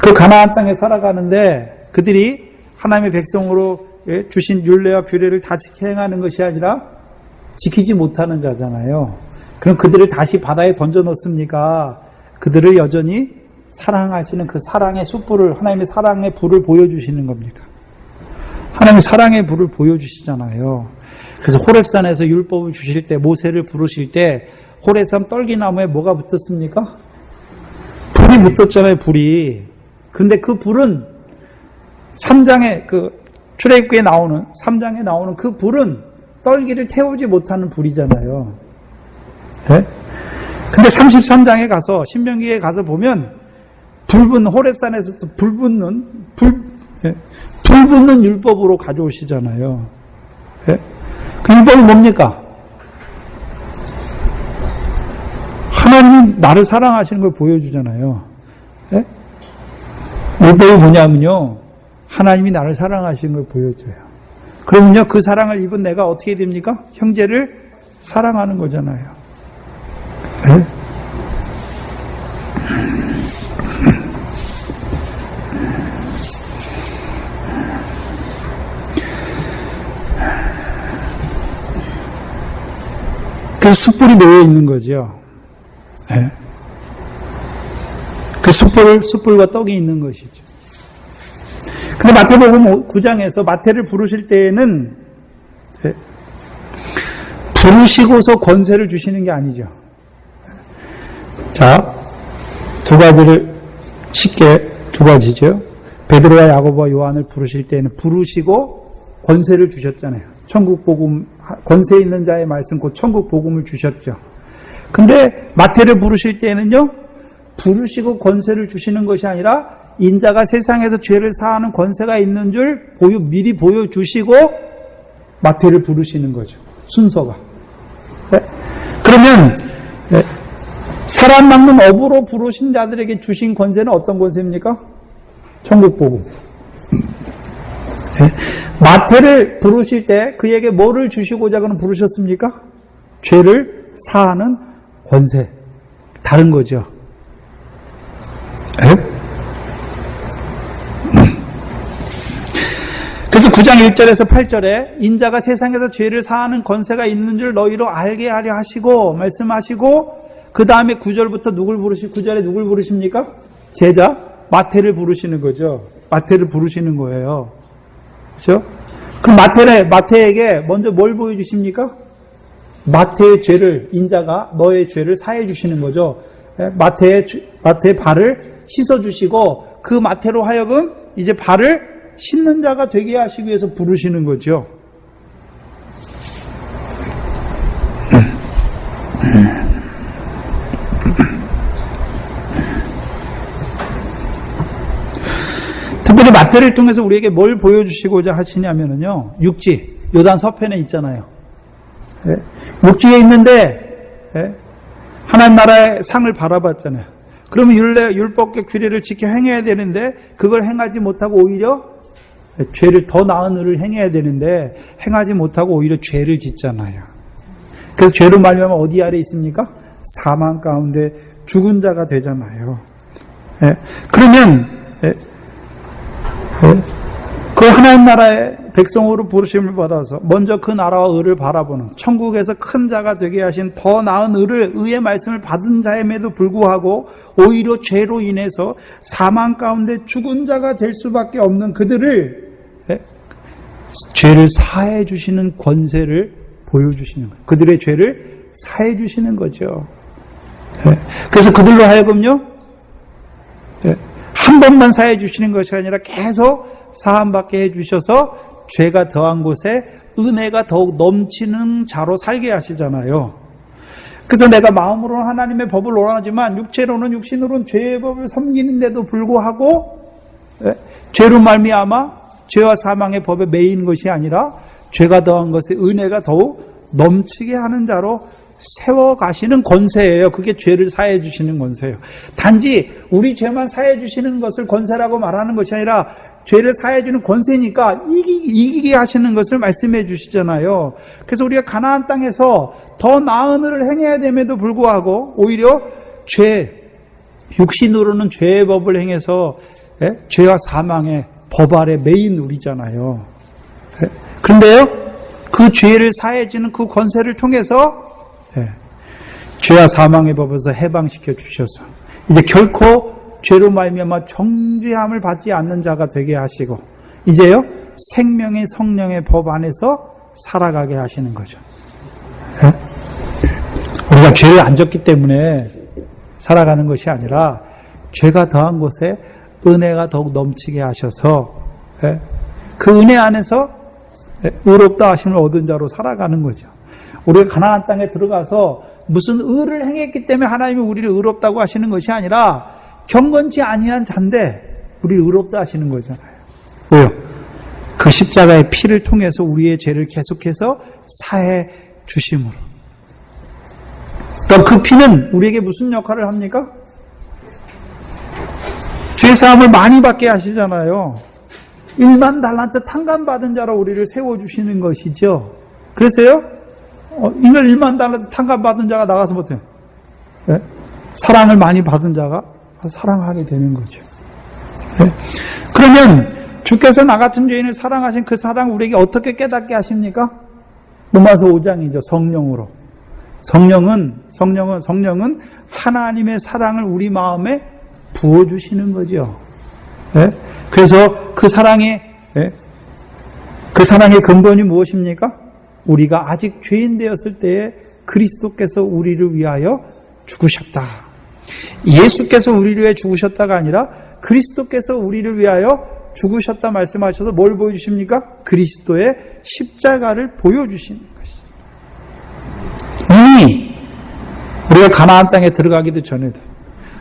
그 가나안 땅에 살아가는데 그들이 하나님의 백성으로 주신 율례와 규례를 다 지켜 행하는 것이 아니라 지키지 못하는 자잖아요. 그럼 그들을 다시 바다에 던져 넣습니까? 그들을 여전히 사랑하시는 그 사랑의 숯불을, 하나님의 사랑의 불을 보여주시는 겁니까? 하나님의 사랑의 불을 보여주시잖아요. 그래서 호렙산에서 율법을 주실 때, 모세를 부르실 때 호렙산 떨기나무에 뭐가 붙었습니까? 불이 붙었잖아요, 불이. 근데 그 불은 3장에 출애굽기에 나오는 3장에 나오는 그 불은 떨기를 태우지 못하는 불이잖아요. 네? 근데 33장에 가서 신명기에 가서 보면 호렙산에서 불 붙는 율법으로 가져오시잖아요. 네? 그 율법은 뭡니까? 하나님이 나를 사랑하시는 걸 보여주잖아요. 네? 율법이 뭐냐면요, 하나님이 나를 사랑하시는 걸 보여줘요. 그러면요, 그 사랑을 입은 내가 어떻게 됩니까? 형제를 사랑하는 거잖아요. 네? 그래서 숯불이 놓여 있는 거죠. 네? 그 숯불과 떡이 있는 것이죠. 근데 마태복음 9장에서 마태를 부르실 때에는 부르시고서 권세를 주시는 게 아니죠. 자, 두 가지죠. 베드로와 야고보와 요한을 부르실 때에는 부르시고 권세를 주셨잖아요. 천국 복음, 권세 있는 자의 말씀, 곧 천국 복음을 주셨죠. 근데 마태를 부르실 때에는요, 부르시고 권세를 주시는 것이 아니라 인자가 세상에서 죄를 사하는 권세가 있는 줄 미리 보여주시고 마태를 부르시는 거죠. 순서가. 네? 그러면 사람 막는 업으로 부르신 자들에게 주신 권세는 어떤 권세입니까? 천국 복음. 네? 마태를 부르실 때 그에게 뭐를 주시고자 부르셨습니까? 죄를 사하는 권세. 다른 거죠. 네? 그래서 9장 1절에서 8절에 인자가 세상에서 죄를 사하는 권세가 있는 줄 너희로 알게 하려 하시고 말씀하시고, 그 다음에 9절에 누굴 부르십니까? 제자 마태를 부르시는 거죠. 마태를 부르시는 거예요. 그렇죠? 그럼 마태에게 먼저 뭘 보여주십니까? 마태의 죄를, 인자가 너의 죄를 사해 주시는 거죠. 마태의 발을 씻어 주시고 그 마태로 하여금 이제 발을 씻는 자가 되게 하시기 위해서 부르시는 거죠. 특별히 마태를 통해서 우리에게 뭘 보여주시고자 하시냐면요, 육지, 요단 서편에 있잖아요. 육지에 있는데 하나님 나라의 상을 바라봤잖아요. 그러면 율법과 규례를 지켜 행해야 되는데 그걸 행하지 못하고 오히려 죄를, 더 나은 일을 행해야 되는데 행하지 못하고 오히려 죄를 짓잖아요. 그래서 죄로 말미암아 어디 아래 있습니까? 사망 가운데 죽은 자가 되잖아요. 그러면 그 하나님 나라의 백성으로 부르심을 받아서 먼저 그 나라와 의를 바라보는, 천국에서 큰 자가 되게 하신 더 나은 의의 말씀을 받은 자임에도 불구하고 오히려 죄로 인해서 사망 가운데 죽은 자가 될 수밖에 없는 그들을 죄를 사해 주시는 권세를 보여주시는 거예요. 그들의 죄를 사해 주시는 거죠. 그래서 그들로 하여금요, 한 번만 사해 주시는 것이 아니라 계속 사함받게 해주셔서 죄가 더한 곳에 은혜가 더욱 넘치는 자로 살게 하시잖아요. 그래서 내가 마음으로는 하나님의 법을 원하지만 육체로는, 육신으로는 죄의 법을 섬기는데도 불구하고 죄로 말미암아 죄와 사망의 법에 매이는 것이 아니라 죄가 더한 것에 은혜가 더욱 넘치게 하는 자로 세워가시는 권세예요. 그게 죄를 사해 주시는 권세예요. 단지 우리 죄만 사해 주시는 것을 권세라고 말하는 것이 아니라 죄를 사해 주는 권세니까 이기게 하시는 것을 말씀해 주시잖아요. 그래서 우리가 가나안 땅에서 더 나은 일을 행해야 됨에도 불구하고 오히려 육신으로는 죄의 법을 행해서 죄와 사망에 법 아래 매이 누리잖아요. 그런데요, 그 죄를 사해주는 그 권세를 통해서 죄와 사망의 법에서 해방시켜 주셔서 이제 결코 죄로 말미암아 정죄함을 받지 않는 자가 되게 하시고 이제요 생명의 성령의 법 안에서 살아가게 하시는 거죠. 우리가 죄를 안 졌기 때문에 살아가는 것이 아니라 죄가 더한 곳에 은혜가 더욱 넘치게 하셔서 그 은혜 안에서 의롭다 하심을 얻은 자로 살아가는 거죠. 우리가 가나안 땅에 들어가서 무슨 의를 행했기 때문에 하나님이 우리를 의롭다고 하시는 것이 아니라 경건치 아니한 자인데 우리를 의롭다 하시는 거잖아요. 왜요? 그 십자가의 피를 통해서 우리의 죄를 계속해서 사해 주심으로. 또 그 피는 우리에게 무슨 역할을 합니까? 죄사함을 많이 받게 하시잖아요. 1만 달란트 탕감받은 자로 우리를 세워주시는 것이죠. 그래서요, 이걸 1만 달란트 탕감받은 자가 나가서 못해요. 사랑을 많이 받은 자가 사랑하게 되는 거죠. 그러면 주께서 나 같은 죄인을 사랑하신 그 사랑 우리에게 어떻게 깨닫게 하십니까? 로마서 5장이죠. 성령으로. 성령은 하나님의 사랑을 우리 마음에 부어주시는 거죠. 그래서 그 사랑의 근본이 무엇입니까? 우리가 아직 죄인 되었을 때에 그리스도께서 우리를 위하여 죽으셨다. 예수께서 우리를 위해 죽으셨다가 아니라 그리스도께서 우리를 위하여 죽으셨다 말씀하셔서 뭘 보여주십니까? 그리스도의 십자가를 보여주시는 것이죠. 이미 우리가 가나안 땅에 들어가기도 전에도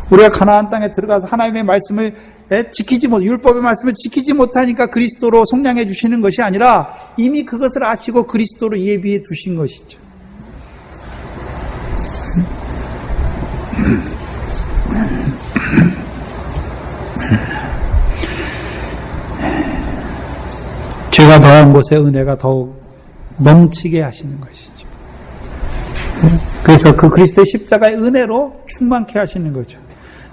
우리가 가나안 땅에 들어가서 하나님의 말씀을 율법의 말씀을 지키지 못하니까 그리스도로 속량해 주시는 것이 아니라 이미 그것을 아시고 그리스도로 예비해 두신 것이죠. 죄가 더한 곳에 은혜가 더욱 넘치게 하시는 것이죠. 그래서 그 그리스도의 십자가의 은혜로 충만케 하시는 거죠.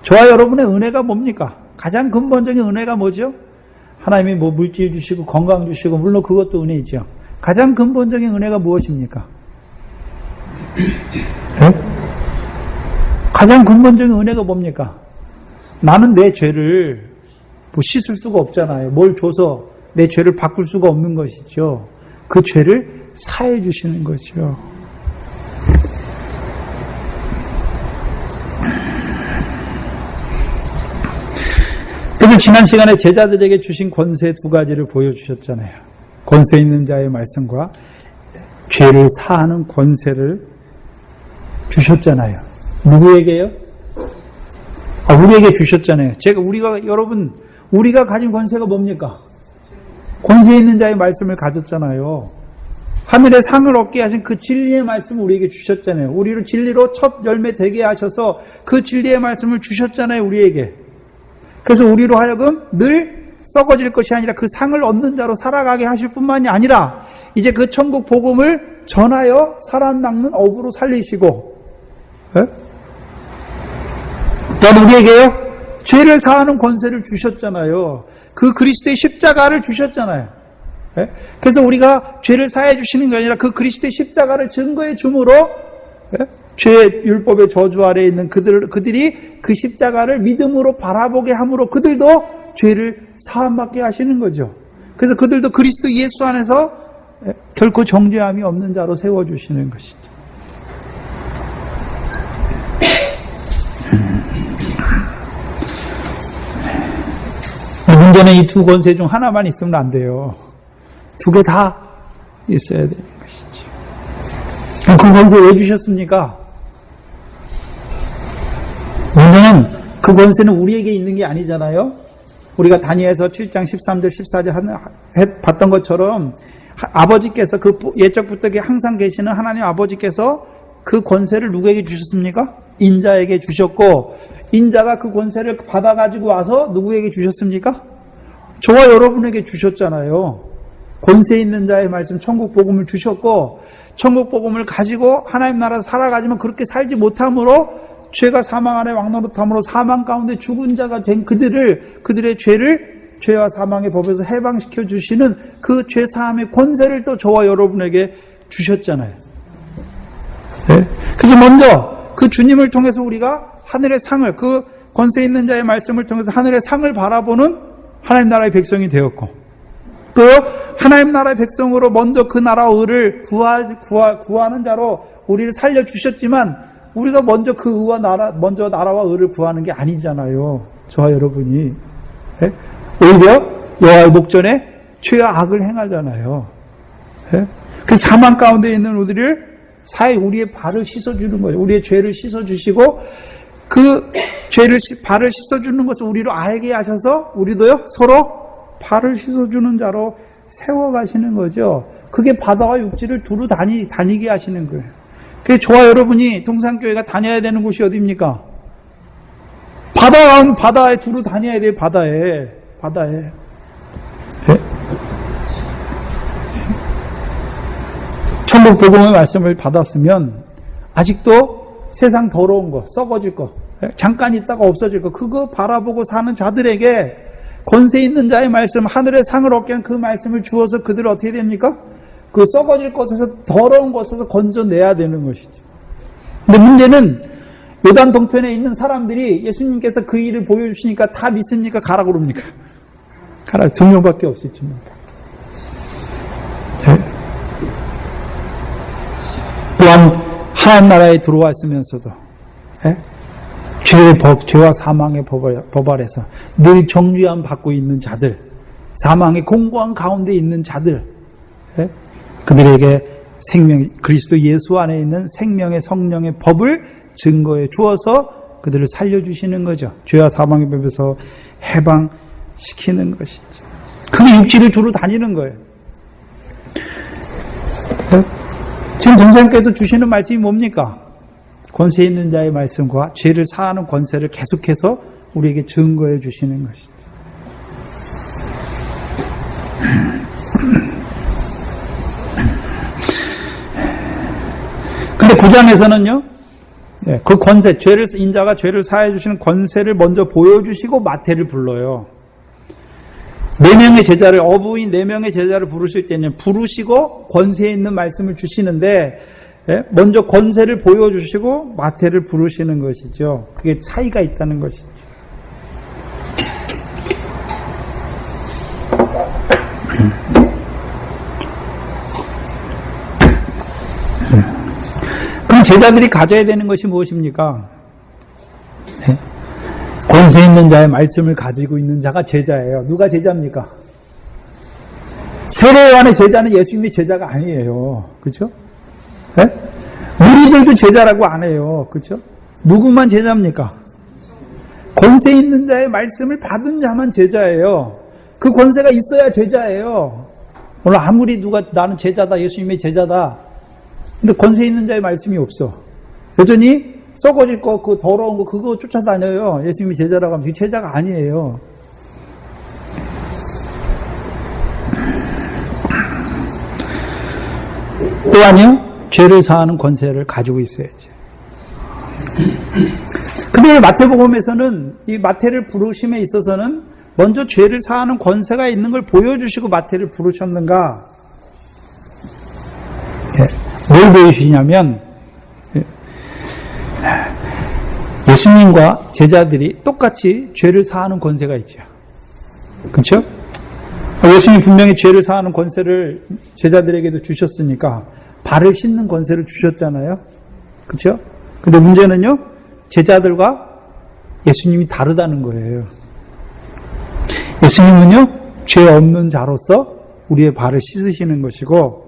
저와 여러분의 은혜가 뭡니까? 가장 근본적인 은혜가 뭐죠? 하나님이 물질 주시고 건강 주시고 물론 그것도 은혜이죠. 가장 근본적인 은혜가 무엇입니까? 가장 근본적인 은혜가 뭡니까? 나는 내 죄를 씻을 수가 없잖아요. 뭘 줘서 내 죄를 바꿀 수가 없는 것이죠. 그 죄를 사해 주시는 거죠. 그래서 지난 시간에 제자들에게 주신 권세 두 가지를 보여주셨잖아요. 권세 있는 자의 말씀과 죄를 사하는 권세를 주셨잖아요. 누구에게요? 우리에게 주셨잖아요. 우리가 가진 권세가 뭡니까? 권세 있는 자의 말씀을 가졌잖아요. 하늘의 상을 얻게 하신 그 진리의 말씀을 우리에게 주셨잖아요. 우리를 진리로 첫 열매 되게 하셔서 그 진리의 말씀을 주셨잖아요, 우리에게. 그래서 우리로 하여금 늘 썩어질 것이 아니라 그 상을 얻는 자로 살아가게 하실 뿐만이 아니라 이제 그 천국 복음을 전하여 사람 낚는 어부로 살리시고 또 우리에게요 죄를 사하는 권세를 주셨잖아요. 그 그리스도의 십자가를 주셨잖아요. 그래서 우리가 죄를 사해 주시는 게 아니라 그 그리스도의 십자가를 증거해 줌으로 죄의 율법의 저주 아래에 있는 그들이 그 십자가를 믿음으로 바라보게 함으로 그들도 죄를 사함받게 하시는 거죠. 그래서 그들도 그리스도 예수 안에서 결코 정죄함이 없는 자로 세워주시는 것이죠. 문제는 이 두 권세 중 하나만 있으면 안 돼요. 두 개 다 있어야 되는 것이죠. 그 권세 왜 주셨습니까? 문제는 그 권세는 우리에게 있는 게 아니잖아요. 우리가 다니엘서 7장 13절 14절 봤던 것처럼 아버지께서 그 예적부터 항상 계시는 하나님 아버지께서 그 권세를 누구에게 주셨습니까? 인자에게 주셨고 인자가 그 권세를 받아가지고 와서 누구에게 주셨습니까? 저와 여러분에게 주셨잖아요. 권세 있는 자의 말씀 천국 복음을 주셨고 천국 복음을 가지고 하나님 나라 살아가지만 그렇게 살지 못함으로 죄가 사망 안에 왕노릇함으로 사망 가운데 죽은 자가 된 그들의 죄 죄와 사망의 법에서 해방시켜 주시는 그 죄 사함의 권세를 또 저와 여러분에게 주셨잖아요. 네? 그래서 먼저 그 주님을 통해서 우리가 하늘의 상을, 그 권세 있는 자의 말씀을 통해서 하늘의 상을 바라보는 하나님 나라의 백성이 되었고, 또 하나님 나라의 백성으로 먼저 그 나라와 의를 구하는 자로 우리를 살려주셨지만, 우리가 먼저 그 의와 먼저 나라와 의를 구하는 게 아니잖아요. 저와 여러분이. 네? 오히려 여호와의 목전에 죄와 악을 행하잖아요. 네? 그 사망 가운데 있는 우리의 발을 씻어주는 거예요. 우리의 죄를 씻어주시고, 그 발을 씻어주는 것을 우리로 알게 하셔서 우리도요, 서로 발을 씻어주는 자로 세워가시는 거죠. 그게 바다와 육지를 두루 다니게 하시는 거예요. 그래서 저와 여러분이 동산교회가 다녀야 되는 곳이 어디입니까? 바다에 두루 다녀야 돼요. 바다에. 네? 천국 복음의 말씀을 받았으면 아직도 세상 더러운 거, 썩어질 거, 잠깐 있다가 없어질 거, 그거 바라보고 사는 자들에게 권세 있는 자의 말씀, 하늘의 상을 얻게 한 그 말씀을 주어서 그들을 어떻게 됩니까? 그 썩어질 것에서, 더러운 것에서 건져내야 되는 것이죠. 근데 문제는 요단 동편에 있는 사람들이 예수님께서 그 일을 보여주시니까 다 믿습니까? 가라 그럽니까? 가라. 2명밖에 없었지만. 네. 또한 하나님 나라에 들어왔으면서도 네? 죄와 사망의 법 아래서 늘 정죄함 받고 있는 자들, 사망의 공고한 가운데 있는 자들, 네? 그들에게 그리스도 예수 안에 있는 생명의 성령의 법을 증거해 주어서 그들을 살려주시는 거죠. 죄와 사망의 법에서 해방시키는 것이죠. 그게 육지를 두루 다니는 거예요. 지금 동생께서 주시는 말씀이 뭡니까? 권세 있는 자의 말씀과 죄를 사하는 권세를 계속해서 우리에게 증거해 주시는 것이죠. 근데 9장에서는요, 그 권세, 인자가 죄를 사해 주시는 권세를 먼저 보여주시고 마태를 불러요. 4명의 제자를, 어부인 4명의 제자를 부르실 때는 부르시고 권세 있는 말씀을 주시는데, 먼저 권세를 보여주시고 마태를 부르시는 것이죠. 그게 차이가 있다는 것이죠. 그럼 제자들이 가져야 되는 것이 무엇입니까? 권세 있는 자의 말씀을 가지고 있는 자가 제자예요. 누가 제자입니까? 세례 요한의 제자는 예수님의 제자가 아니에요. 그렇죠? 네? 무리들도 제자라고 안 해요. 그렇죠? 누구만 제자입니까? 권세 있는 자의 말씀을 받은 자만 제자예요. 그 권세가 있어야 제자예요. 오늘 아무리 누가 나는 제자다, 예수님의 제자다, 근데 권세 있는 자의 말씀이 없어. 여전히 썩어질 거, 그 더러운 거, 그거 쫓아다녀요. 예수님이 제자라고 하면 제자가 아니에요. 또한요, 죄를 사하는 권세를 가지고 있어야지. 근데 마태복음에서는 이 마태를 부르심에 있어서는 먼저 죄를 사하는 권세가 있는 걸 보여주시고 마태를 부르셨는가? 뭘 보여주시냐면, 예수님과 제자들이 똑같이 죄를 사하는 권세가 있죠. 그렇죠? 예수님이 분명히 죄를 사하는 권세를 제자들에게도 주셨으니까 발을 씻는 권세를 주셨잖아요. 그렇죠? 근데 문제는요, 제자들과 예수님이 다르다는 거예요. 예수님은요, 죄 없는 자로서 우리의 발을 씻으시는 것이고,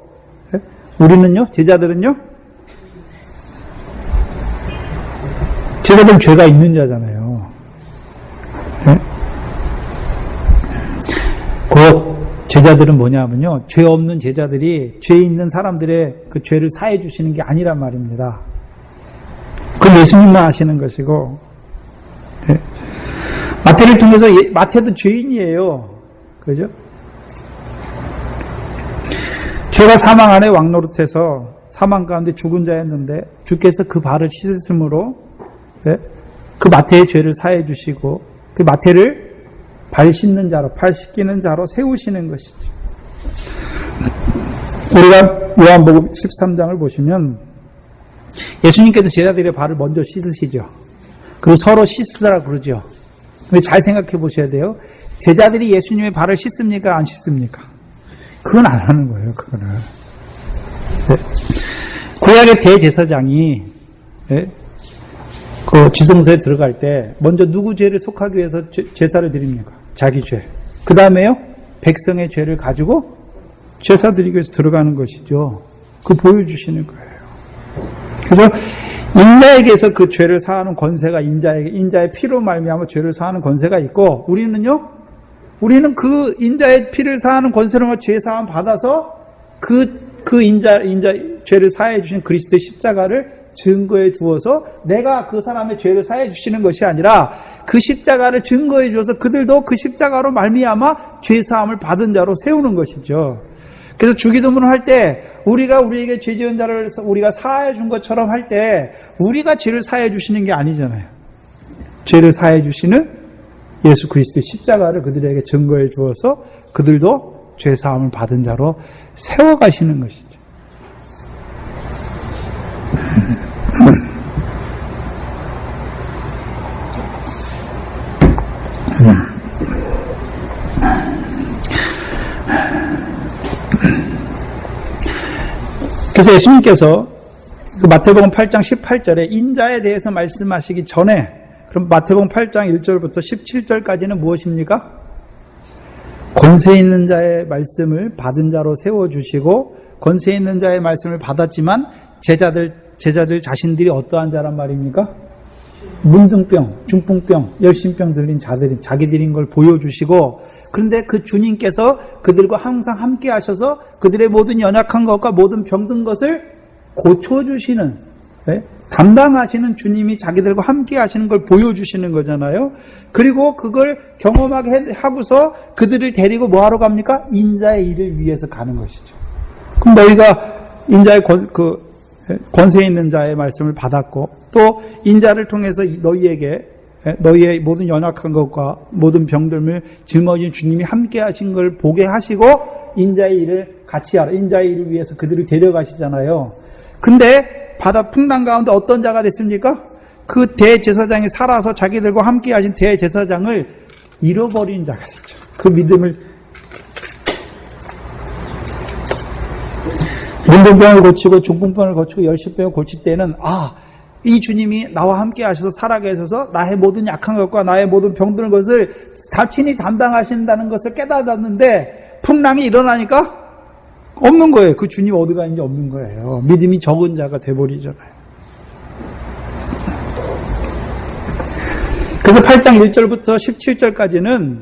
우리는요, 제자들은요, 제자들 죄가 있는 자잖아요. 그 제자들은 뭐냐면요, 죄 없는 제자들이 죄 있는 사람들의 그 죄를 사해 주시는 게 아니란 말입니다. 그건 예수님만 하시는 것이고, 마태를 통해서 마태도 죄인이에요. 그죠? 죄가 사망 안에 왕노릇해서 사망 가운데 죽은 자였는데 주께서 그 발을 씻으심으로 그 마태의 죄를 사해 주시고 그 마태를 발 씻는 자로, 발 씻기는 자로 세우시는 것이죠. 우리가 요한복음 13장을 보시면 예수님께서 제자들의 발을 먼저 씻으시죠. 그리고 서로 씻으라 그러죠. 근데 잘 생각해 보셔야 돼요. 제자들이 예수님의 발을 씻습니까? 안 씻습니까? 그건 안 하는 거예요. 그거는. 네. 구약의 대제사장이 그 지성소에 들어갈 때 먼저 누구 죄를 속하기 위해서 제사를 드립니까? 자기 죄. 그 다음에요, 백성의 죄를 가지고 제사 드리기 위해서 들어가는 것이죠. 그 보여주시는 거예요. 그래서 인자에게서 그 죄를 사하는 권세가 인자의 피로 말미암아 죄를 사하는 권세가 있고, 우리는 그 인자의 피를 사하는 권세로 죄 사함 받아서 그 인자 죄를 사해 주신 그리스도의 십자가를 증거해 주어서 내가 그 사람의 죄를 사해 주시는 것이 아니라 그 십자가를 증거해 주어서 그들도 그 십자가로 말미암아 죄 사함을 받은 자로 세우는 것이죠. 그래서 주기도문을 할 때 우리가 우리에게 죄 지은 자를 우리가 사해 준 것처럼 할 때 우리가 죄를 사해 주시는 게 아니잖아요. 죄를 사해 주시는 예수 그리스도의 십자가를 그들에게 증거해 주어서 그들도 죄 사함을 받은 자로 세워 가시는 것이죠. 그래서 예수님께서 그 마태복음 8장 18절에 인자에 대해서 말씀하시기 전에, 그럼 마태복음 8장 1절부터 17절까지는 무엇입니까? 권세 있는 자의 말씀을 받은 자로 세워주시고, 권세 있는 자의 말씀을 받았지만 제자들 자신들이 어떠한 자란 말입니까? 문둥병, 중풍병, 열심병 들린 자기들인 걸 보여주시고, 그런데 그 주님께서 그들과 항상 함께 하셔서 그들의 모든 연약한 것과 모든 병든 것을 고쳐주시는, 담당하시는 주님이 자기들과 함께 하시는 걸 보여주시는 거잖아요. 그리고 그걸 경험하게 하고서 그들을 데리고 뭐하러 갑니까? 인자의 일을 위해서 가는 것이죠. 그럼 너희가 인자의 권세 있는 자의 말씀을 받았고, 또 인자를 통해서 너희의 모든 연약한 것과 모든 병들을 짊어진 주님이 함께 하신 걸 보게 하시고 인자의 일을 같이 하라. 인자의 일을 위해서 그들을 데려가시잖아요. 근데 바다 풍랑 가운데 어떤 자가 됐습니까? 그 대제사장이 살아서 자기들과 함께 하신 대제사장을 잃어버린 자가 됐죠. 그 믿음을, 문둥병을 고치고 중풍병을 고치고 열심병을 고칠 때는 이 주님이 나와 함께 하셔서 살아계셔서 나의 모든 약한 것과 나의 모든 병든 것을 친히 담당하신다는 것을 깨닫았는데 풍랑이 일어나니까 없는 거예요. 그 주님 어디 가는지 없는 거예요. 믿음이 적은 자가 돼버리잖아요. 그래서 8장 1절부터 17절까지는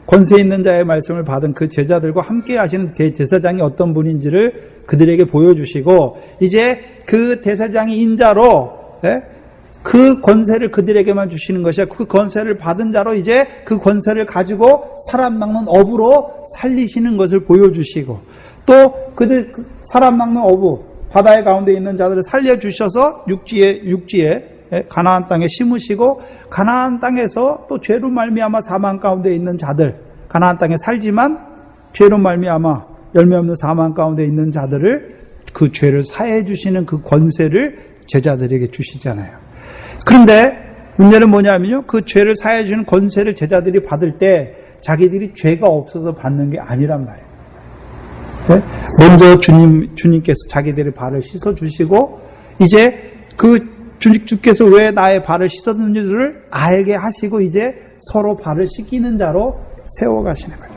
권세 있는 자의 말씀을 받은 그 제자들과 함께 하시는 대제사장이 어떤 분인지를 그들에게 보여주시고, 이제 그 대제사장이 인자로 그 권세를 그들에게만 주시는 것이야. 그 권세를 받은 자로 이제 그 권세를 가지고 사람 낚는 어부로 살리시는 것을 보여주시고, 또 그들 사람 낚는 어부, 바다의 가운데 있는 자들을 살려주셔서 육지에 가나안 땅에 심으시고, 가나안 땅에서 또 죄로 말미암아 사망 가운데 있는 자들, 가나안 땅에 살지만 죄로 말미암아 열매 없는 사망 가운데 있는 자들을 그 죄를 사해 주시는 그 권세를 제자들에게 주시잖아요. 그런데 문제는 뭐냐면요, 그 죄를 사해 주는 권세를 제자들이 받을 때 자기들이 죄가 없어서 받는 게 아니란 말이에요. 먼저 주님께서 자기들의 발을 씻어 주시고, 이제 그 주께서 왜 나의 발을 씻었는지를 알게 하시고 이제 서로 발을 씻기는 자로 세워가시는 거예요.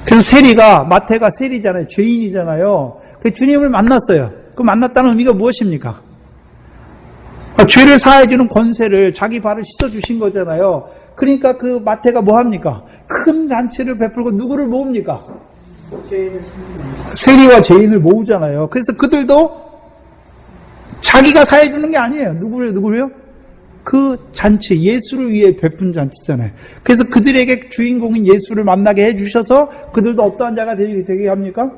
그래서 세리가, 마태가 세리잖아요. 죄인이잖아요. 그 주님을 만났어요. 그 만났다는 의미가 무엇입니까? 죄를 사해주는 권세를 자기 발을 씻어주신 거잖아요. 그러니까 그 마태가 뭐 합니까? 큰 잔치를 베풀고 누구를 모읍니까? 세리와 죄인을 모으잖아요. 그래서 그들도 자기가 사해주는 게 아니에요. 누구를요? 그 잔치, 예수를 위해 베푼 잔치잖아요. 그래서 그들에게 주인공인 예수를 만나게 해주셔서 그들도 어떠한 자가 되게 합니까?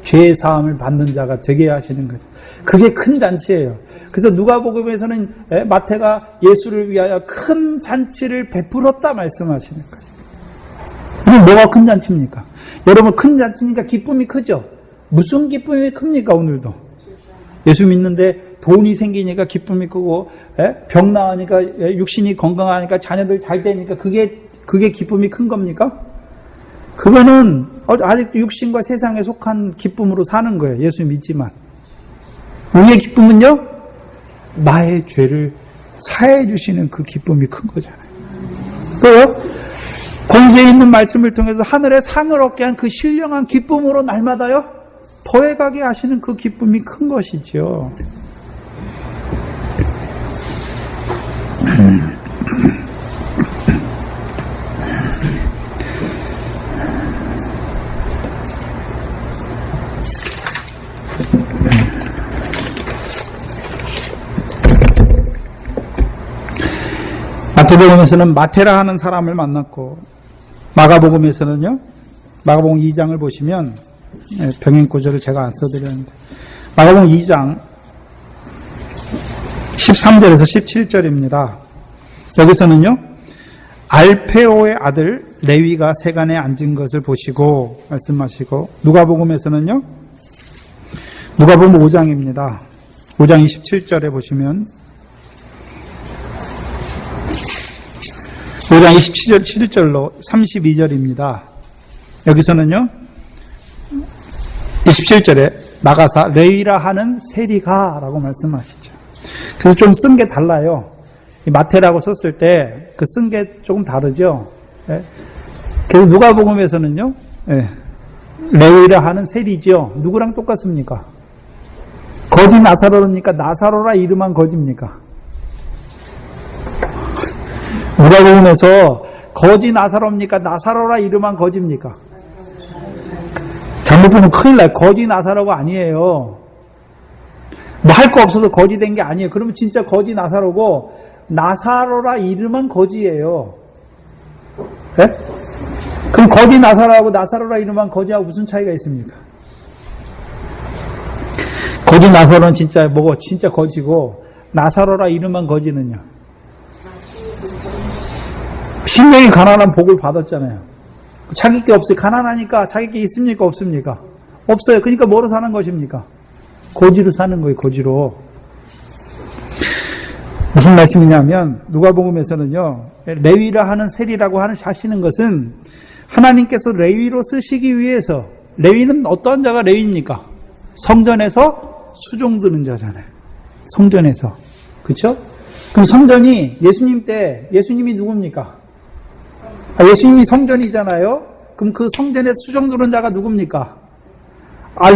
죄 사함을 받는 자가 되게 하시는 거죠. 그게 큰 잔치예요. 그래서 누가복음에서는 마태가 예수를 위하여 큰 잔치를 베풀었다 말씀하시는 거예요. 그럼 뭐가 큰 잔치입니까? 여러분, 큰 잔치니까 기쁨이 크죠? 무슨 기쁨이 큽니까, 오늘도? 예수 믿는데 돈이 생기니까 기쁨이 크고, 병 나으니까, 육신이 건강하니까, 자녀들 잘 되니까, 그게 기쁨이 큰 겁니까? 그거는 아직도 육신과 세상에 속한 기쁨으로 사는 거예요. 예수 믿지만. 우리의 기쁨은요, 나의 죄를 사해 주시는 그 기쁨이 큰 거잖아요. 또요, 권세 있는 말씀을 통해서 하늘의 상을 얻게 한 그 신령한 기쁨으로 날마다요, 더해가게 하시는 그 기쁨이 큰 것이죠. 마태복음에서는 마테라 하는 사람을 만났고, 마가복음에서는요, 마가복음 2장을 보시면, 병행 구절을 제가 안 써드렸는데, 마가복음 2장 13절에서 17절입니다. 여기서는요, 알페오의 아들 레위가 세간에 앉은 것을 보시고 말씀하시고, 누가복음에서는요, 누가복음 5장입니다. 5장 27절에 보시면 5장 27절로 32절입니다. 여기서는요, 27절에 나가사 레위라 하는 세리가 라고 말씀하시죠. 그래서 좀 쓴 게 달라요. 마테라고 썼을 때 그 쓴 게 조금 다르죠. 그래서 누가복음에서는요, 레위라 하는 세리죠. 누구랑 똑같습니까? 거지 나사로입니까? 나사로라 이름한 거지입니까? 누가복음에서 거지 나사로입니까? 나사로라 이름한 거지입니까? 잘못 보면 큰일 나요. 거지 나사로가 아니에요. 뭐 할 거 없어서 거지 된 게 아니에요. 그러면 진짜 거지 나사로고, 나사로라 이름한 거지예요. 네? 그럼 거지 나사로하고 나사로라 이름한 거지하고 무슨 차이가 있습니까? 거지 나사로는 진짜 뭐고, 진짜 거지고, 나사로라 이름한 거지는요, 신명이 가난한 복을 받았잖아요. 자기 게 없어요. 가난하니까 자기 게 있습니까? 없습니까? 없어요. 그러니까 뭐로 사는 것입니까? 고지로 사는 거예요. 고지로. 무슨 말씀이냐면, 누가복음에서는요, 레위라 하는 세리라고 하시는 것은 하나님께서 레위로 쓰시기 위해서, 레위는 어떤 자가 레위입니까? 성전에서 수종 드는 자잖아요. 성전에서. 그렇죠? 그럼 성전이 예수님 때, 예수님이 누굽니까? 예수님이 성전이잖아요. 그럼 그 성전에 수종 드는 자가 누굽니까?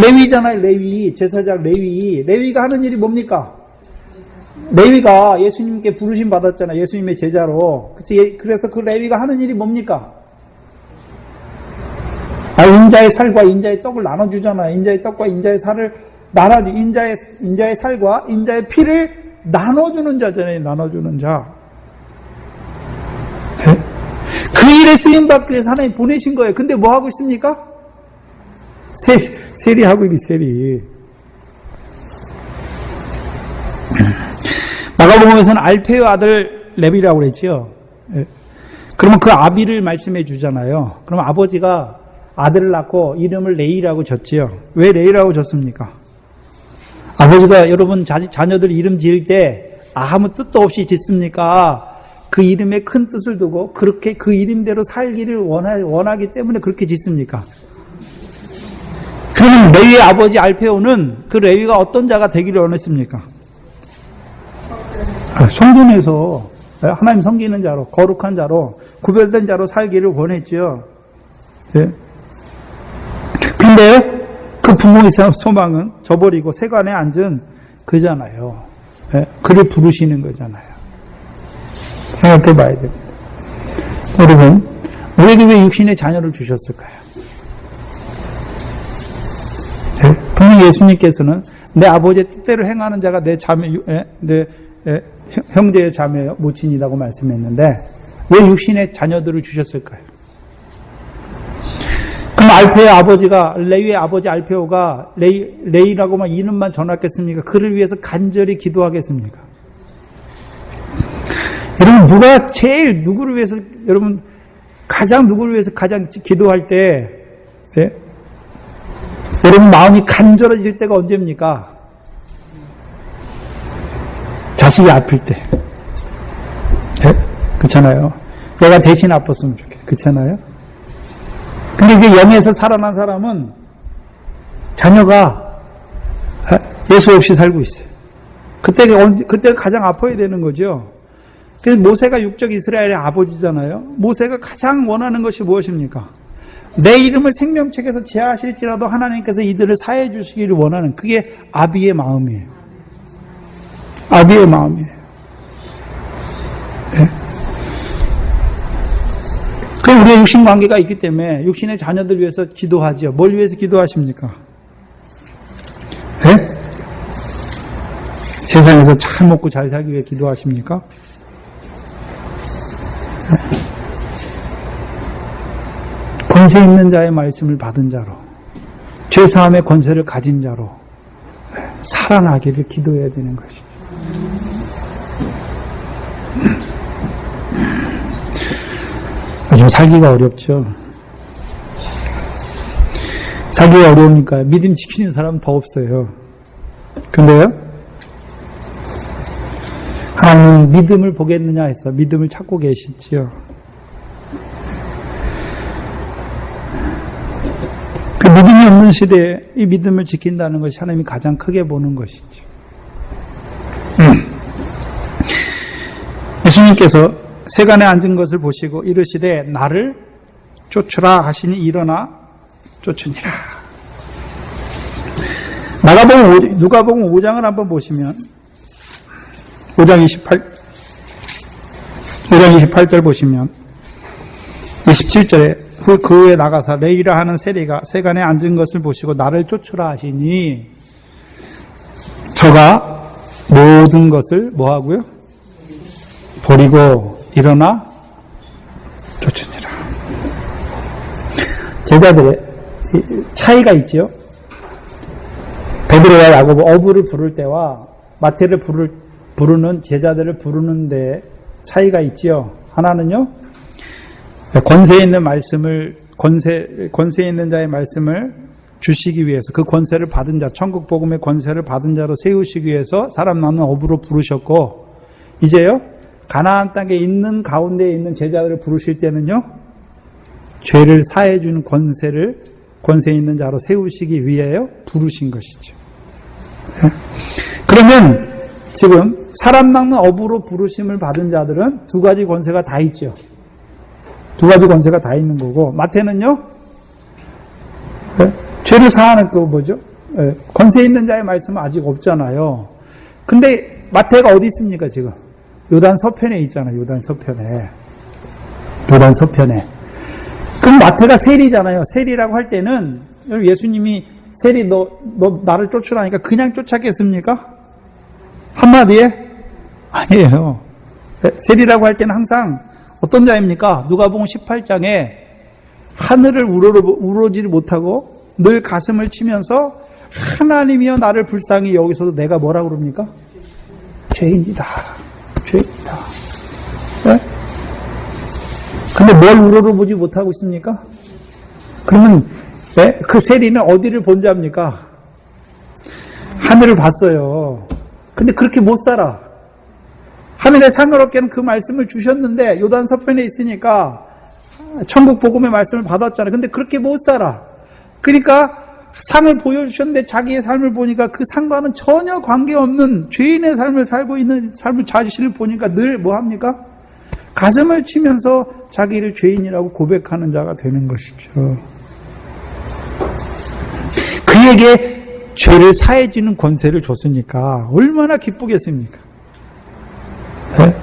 레위잖아요. 레위. 제사장 레위. 레위가 하는 일이 뭡니까? 레위가 예수님께 부르심 받았잖아요. 예수님의 제자로. 그치? 그래서 그 레위가 하는 일이 뭡니까? 인자의 살과 인자의 떡을 나눠주잖아요. 인자의 떡과 인자의 살을 인자의 살과 인자의 피를 나눠주는 자잖아요. 나눠주는 자. 네? 그 일에 쓰임받기 위해서 하나님 보내신 거예요. 근데 뭐 하고 있습니까? 세리하고 있니, 세리. 마가복음에서는 알페오 아들 레위라고 그랬죠. 그러면 그 아비를 말씀해 주잖아요. 그럼 아버지가 아들을 낳고 이름을 레위라고 졌지요. 왜 레위라고 졌습니까? 아버지가 여러분 자녀들 이름 지을 때 아무 뜻도 없이 짓습니까? 그 이름에 큰 뜻을 두고 그렇게 그 이름대로 살기를 원하기 때문에 그렇게 짓습니까? 그러면 레위의 아버지 알페오는 그 레위가 어떤 자가 되기를 원했습니까? 성전에서 하나님 섬기는 자로, 거룩한 자로, 구별된 자로 살기를 원했죠. 네. 근데요, 그 부모의 소망은 저버리고 세관에 앉은 그잖아요. 네. 그를 부르시는 거잖아요. 생각해 봐야 됩니다. 여러분, 우리에게 왜 육신의 자녀를 주셨을까요? 네. 분명히 예수님께서는 내 아버지의 뜻대로 행하는 자가 내 형제의 자매요, 모친이라고 말씀했는데, 왜 육신의 자녀들을 주셨을까요? 그럼 알페오의 아버지가, 레위의 아버지 알페오가 레이라고만 이름만 전하겠습니까? 그를 위해서 간절히 기도하겠습니까? 여러분, 누가 제일 누구를 위해서 여러분 가장 누구를 위해서 가장 기도할 때, 네? 여러분 마음이 간절해질 때가 언제입니까? 자식이 아플 때. 네? 그렇잖아요. 내가 대신 아팠으면 좋겠어요. 그렇잖아요. 근데 이제 영에서 살아난 사람은 자녀가 예수 없이 살고 있어요. 그때가 가장 아파야 되는 거죠. 그래서 모세가 육적 이스라엘의 아버지잖아요. 모세가 가장 원하는 것이 무엇입니까? 내 이름을 생명책에서 제하실지라도 하나님께서 이들을 사해 주시기를 원하는, 그게 아비의 마음이에요. 아비의 마음이에요. 네? 그럼 우리의 육신 관계가 있기 때문에 육신의 자녀들 위해서 기도하죠. 뭘 위해서 기도하십니까? 네? 세상에서 잘 먹고 잘 살기 위해 기도하십니까? 권세 있는 자의 말씀을 받은 자로, 죄사함의 권세를 가진 자로 살아나기를 기도해야 되는 것이죠. 요즘 살기가 어렵죠. 살기가 어려우니까 믿음 지키는 사람은 더 없어요. 근데요, 하나님은 믿음을 보겠느냐 해서 믿음을 찾고 계시지요. 그 믿음이 없는 시대에 이 믿음을 지킨다는 것이 하나님이 가장 크게 보는 것이죠. 예수님께서 세간에 앉은 것을 보시고 이르시되 나를 쫓으라 하시니 일어나 쫓으니라. 누가복음 5장을 한번 보시면 5장 28절 보시면 27절에 그 후에 나가사 레이라 하는 세리가 세간에 앉은 것을 보시고 나를 쫓으라 하시니 저가 모든 것을 뭐하고요? 버리고 일어나 쫓으니라. 제자들의 차이가 있죠. 베드로와 야고보 어부를 부를 때와 마태를 부르는 제자들을 부르는 데 차이가 있죠. 하나는요, 권세 있는 말씀을, 권세 있는 자의 말씀을 주시기 위해서, 그 권세를 받은 자, 천국 복음의 권세를 받은 자로 세우시기 위해서 사람 낳는 어부로 부르셨고, 이제요, 가나안 땅에 있는 가운데에 있는 제자들을 부르실 때는요, 죄를 사해주는 권세 있는 자로 세우시기 위해요, 부르신 것이죠. 그러면 지금 사람 낳는 어부로 부르심을 받은 자들은 두 가지 권세가 다 있죠. 두 가지 권세가 다 있는 거고, 마태는요, 죄를 사하는 거 뭐죠? 권세 있는 자의 말씀은 아직 없잖아요. 근데 마태가 어디 있습니까, 지금? 요단 서편에 있잖아요, 요단 서편에. 그럼 마태가 세리잖아요. 세리라고 할 때는, 예수님이 세리 너 나를 쫓으라니까 그냥 쫓았겠습니까? 한마디에? 아니에요. 세리라고 할 때는 항상 어떤 자입니까? 누가복음 18장에 하늘을 우러지를 못하고 늘 가슴을 치면서 하나님이여 나를 불쌍히 여기서도 내가 뭐라고 그럽니까? 죄인이다. 네? 근데 뭘 우러러보지 못하고 있습니까? 그러면 네? 그 세리는 어디를 본 자입니까? 하늘을 봤어요. 근데 그렇게 못 살아. 하늘의 상을 얻게는 그 말씀을 주셨는데 요단 서편에 있으니까 천국 복음의 말씀을 받았잖아요. 근데 그렇게 못 살아. 그러니까 상을 보여주셨는데 자기의 삶을 보니까 그 상과는 전혀 관계없는 죄인의 삶을 살고 있는 삶을 자신을 보니까 늘 뭐합니까? 가슴을 치면서 자기를 죄인이라고 고백하는 자가 되는 것이죠. 그에게 죄를 사해지는 권세를 줬으니까 얼마나 기쁘겠습니까? 네?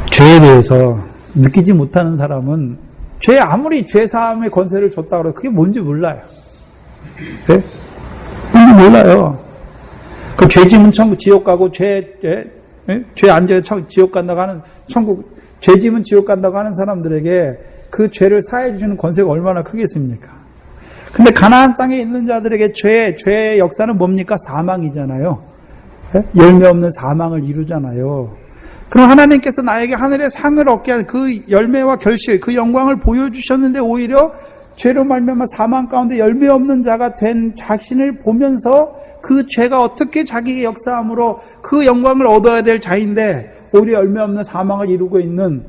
죄에 대해서 느끼지 못하는 사람은 아무리 죄 사함의 권세를 줬다 그래도 그게 뭔지 몰라요. 네? 뭔지 몰라요. 그 죄짐은 지옥 가고 죄 안 져야 지옥 간다고 하는 죄짐은 지옥 간다고 하는 사람들에게 그 죄를 사해 주시는 권세가 얼마나 크겠습니까? 근데 가나안 땅에 있는 자들에게 죄의 역사는 뭡니까? 사망이잖아요. 네? 열매 없는 사망을 이루잖아요. 그럼 하나님께서 나에게 하늘의 상을 얻게 한 그 열매와 결실, 그 영광을 보여주셨는데 오히려 죄로 말미암아 사망 가운데 열매 없는 자가 된 자신을 보면서 그 죄가 어떻게 자기의 역사함으로 그 영광을 얻어야 될 자인데 오히려 열매 없는 사망을 이루고 있는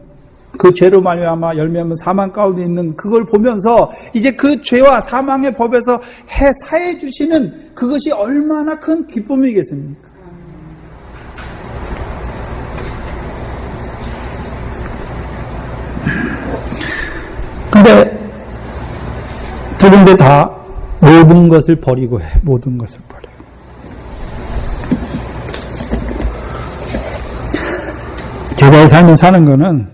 그 죄로 말미암아 열매 없는 사망 가운데 있는 그걸 보면서 이제 그 죄와 사망의 법에서 사해 주시는 그것이 얼마나 큰 기쁨이겠습니까? 근데 두 군데 다 모든 것을 버리고 해. 모든 것을 버려. 제자의 삶을 사는 거는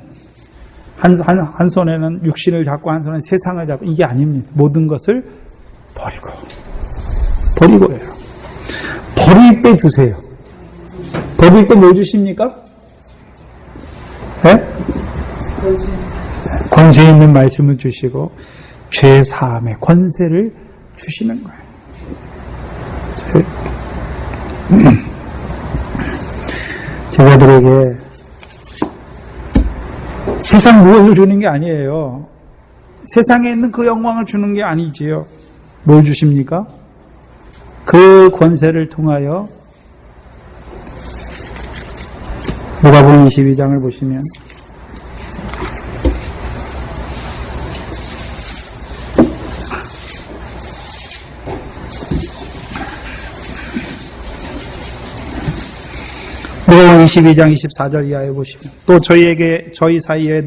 한 손에는 육신을 잡고 한 손에는 세상을 잡고 이게 아닙니다. 모든 것을 버리고 해요. 버릴 때 주세요. 버릴 때 뭘 주십니까? 네? 권세 있는 말씀을 주시고 죄 사함의 권세를 주시는 거예요. 제자들에게 세상 무엇을 주는 게 아니에요. 세상에 있는 그 영광을 주는 게 아니지요. 뭘 주십니까? 그 권세를 통하여 누가복음 22장을 보시면 누가복음 22장 24절 이하에 보시면 또 저희 사이에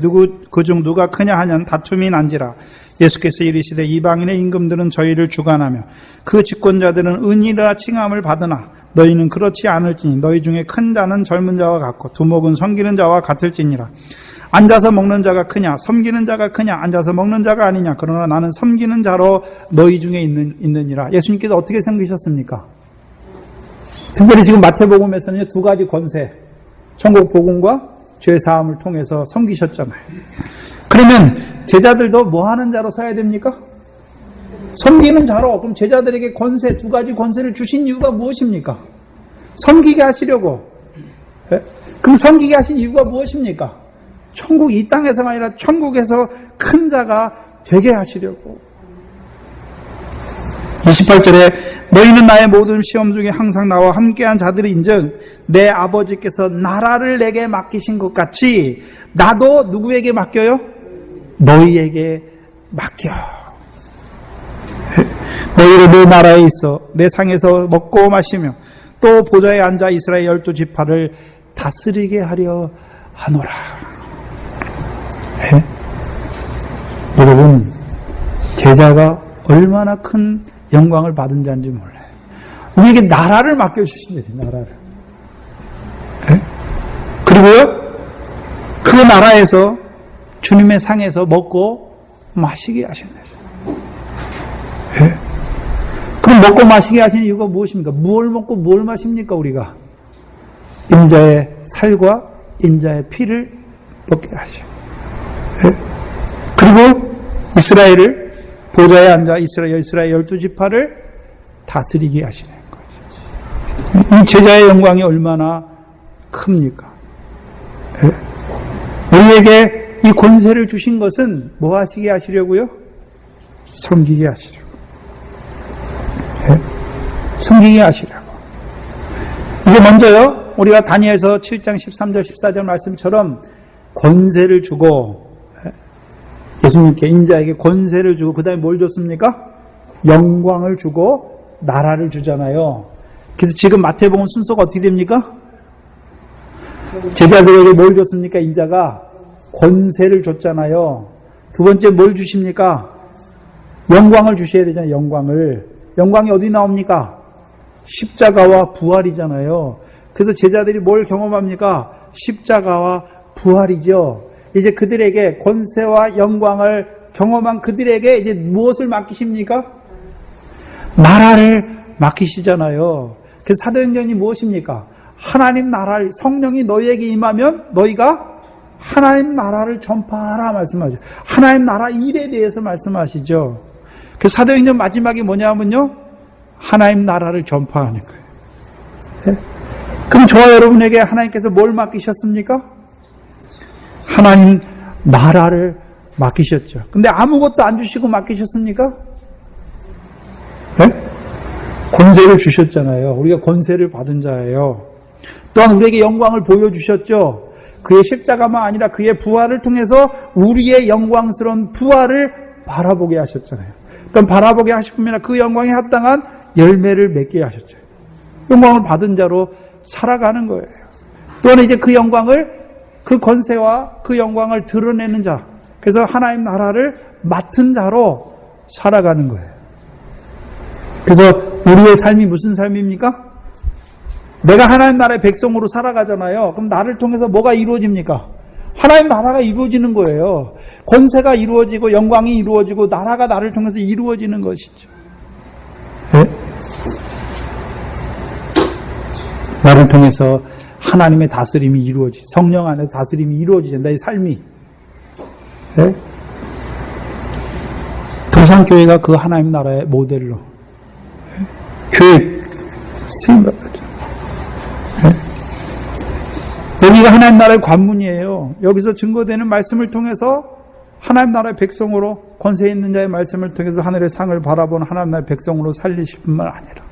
그중 누가 크냐 하냐는 다툼이 난지라 예수께서 이르시되 이방인의 임금들은 저희를 주관하며 그 집권자들은 은이라 칭함을 받으나 너희는 그렇지 않을지니 너희 중에 큰 자는 젊은 자와 같고 두목은 섬기는 자와 같을지니라. 앉아서 먹는 자가 크냐 섬기는 자가 크냐 앉아서 먹는 자가 아니냐 그러나 나는 섬기는 자로 너희 중에 있느니라. 예수님께서 어떻게 섬기셨습니까? 특별히 지금 마태복음에서는 두 가지 권세, 천국 복음과 죄 사함을 통해서 섬기셨잖아요. 그러면 제자들도 뭐 하는 자로 서야 됩니까? 섬기는 자로. 그럼 제자들에게 권세, 두 가지 권세를 주신 이유가 무엇입니까? 섬기게 하시려고. 네? 그럼 섬기게 하신 이유가 무엇입니까? 천국 이 땅에서가 아니라 천국에서 큰 자가 되게 하시려고. 28절에 너희는 나의 모든 시험 중에 항상 나와 함께한 자들이 인즉 내 아버지께서 나라를 내게 맡기신 것 같이 나도 누구에게 맡겨요? 너희에게 맡겨. 너희로 내 나라에 있어 내 상에서 먹고 마시며 또 보좌에 앉아 이스라엘 12지파를 다스리게 하려 하노라. 네? 여러분 제자가 얼마나 큰 영광을 받은 자인지 몰라요. 우리에게 나라를 맡겨주신대요. 나라를. 네? 그리고요 그 나라에서 주님의 상에서 먹고 마시게 하신대요. 네? 그럼 먹고 마시게 하신 이유가 무엇입니까? 무엇을 먹고 뭘 마십니까 우리가? 인자의 살과 인자의 피를 먹게 하셔. 네? 그리고 이스라엘을 보좌에 앉아 이스라엘 12지파를 다스리게 하시는 거죠. 이 제자의 영광이 얼마나 큽니까? 네? 우리에게 이 권세를 주신 것은 뭐 하시게 하시려고요? 섬기게 하시려고. 네? 섬기게 하시려고. 이게 먼저요, 우리가 다니엘서 7장 13절 14절 말씀처럼 권세를 주고 예수님께 인자에게 권세를 주고 그 다음에 뭘 줬습니까? 영광을 주고 나라를 주잖아요. 그래서 지금 마태복음 순서가 어떻게 됩니까? 제자들에게 뭘 줬습니까? 인자가 권세를 줬잖아요. 두 번째 뭘 주십니까? 영광을 주셔야 되잖아요. 영광이 어디 나옵니까? 십자가와 부활이잖아요. 그래서 제자들이 뭘 경험합니까? 십자가와 부활이죠. 이제 그들에게 권세와 영광을 경험한 그들에게 이제 무엇을 맡기십니까? 나라를 맡기시잖아요. 그래서 사도행전이 무엇입니까? 하나님 나라를, 성령이 너희에게 임하면 너희가 하나님 나라를 전파하라 말씀하죠. 하나님 나라 일에 대해서 말씀하시죠. 그래서 사도행전 마지막이 뭐냐면요, 하나님 나라를 전파하는 거예요. 네? 그럼 저와 여러분에게 하나님께서 뭘 맡기셨습니까? 하나님 나라를 맡기셨죠. 근데 아무것도 안 주시고 맡기셨습니까? 네? 권세를 주셨잖아요. 우리가 권세를 받은 자예요. 또한 우리에게 영광을 보여주셨죠. 그의 십자가만 아니라 그의 부활을 통해서 우리의 영광스러운 부활을 바라보게 하셨잖아요. 그럼 바라보게 하시면 그 영광에 합당한 열매를 맺게 하셨죠. 영광을 받은 자로 살아가는 거예요. 또한 이제 그 영광을, 그 권세와 그 영광을 드러내는 자, 그래서 하나님 나라를 맡은 자로 살아가는 거예요. 그래서 우리의 삶이 무슨 삶입니까? 내가 하나님 나라의 백성으로 살아가잖아요. 그럼 나를 통해서 뭐가 이루어집니까? 하나님 나라가 이루어지는 거예요. 권세가 이루어지고 영광이 이루어지고 나라가 나를 통해서 이루어지는 것이죠. 네? 나를 통해서 하나님의 다스림이 이루어지죠. 성령 안에서 다스림이 이루어지죠. 나의 삶이. 네? 동산교회가 그 하나님 나라의 모델로 교회 쓰임받았죠. 여기가 하나님 나라의 관문이에요. 여기서 증거되는 말씀을 통해서 하나님 나라의 백성으로, 권세 있는 자의 말씀을 통해서 하늘의 상을 바라보는 하나님 나라의 백성으로 살리실 뿐만 아니라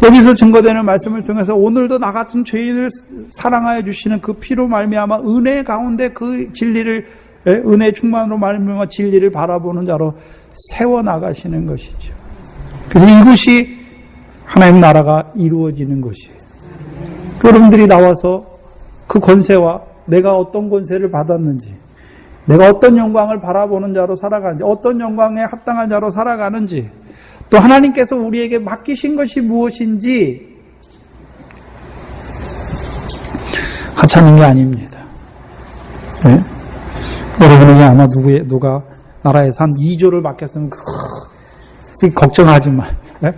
여기서 증거되는 말씀을 통해서 오늘도 나 같은 죄인을 사랑하여 주시는 그 피로 말미암아 은혜 가운데 그 진리를, 은혜 충만으로 말미암아 진리를 바라보는 자로 세워나가시는 것이죠. 그래서 이것이 하나님 나라가 이루어지는 것이에요. 여러분들이 나와서 그 권세와 내가 어떤 권세를 받았는지, 내가 어떤 영광을 바라보는 자로 살아가는지, 어떤 영광에 합당한 자로 살아가는지, 또 하나님께서 우리에게 맡기신 것이 무엇인지 하찮은 게 아닙니다. 네? 여러분에게 아마 누가 나라에서 한 2조를 맡겼으면 걱정하지 마. 네?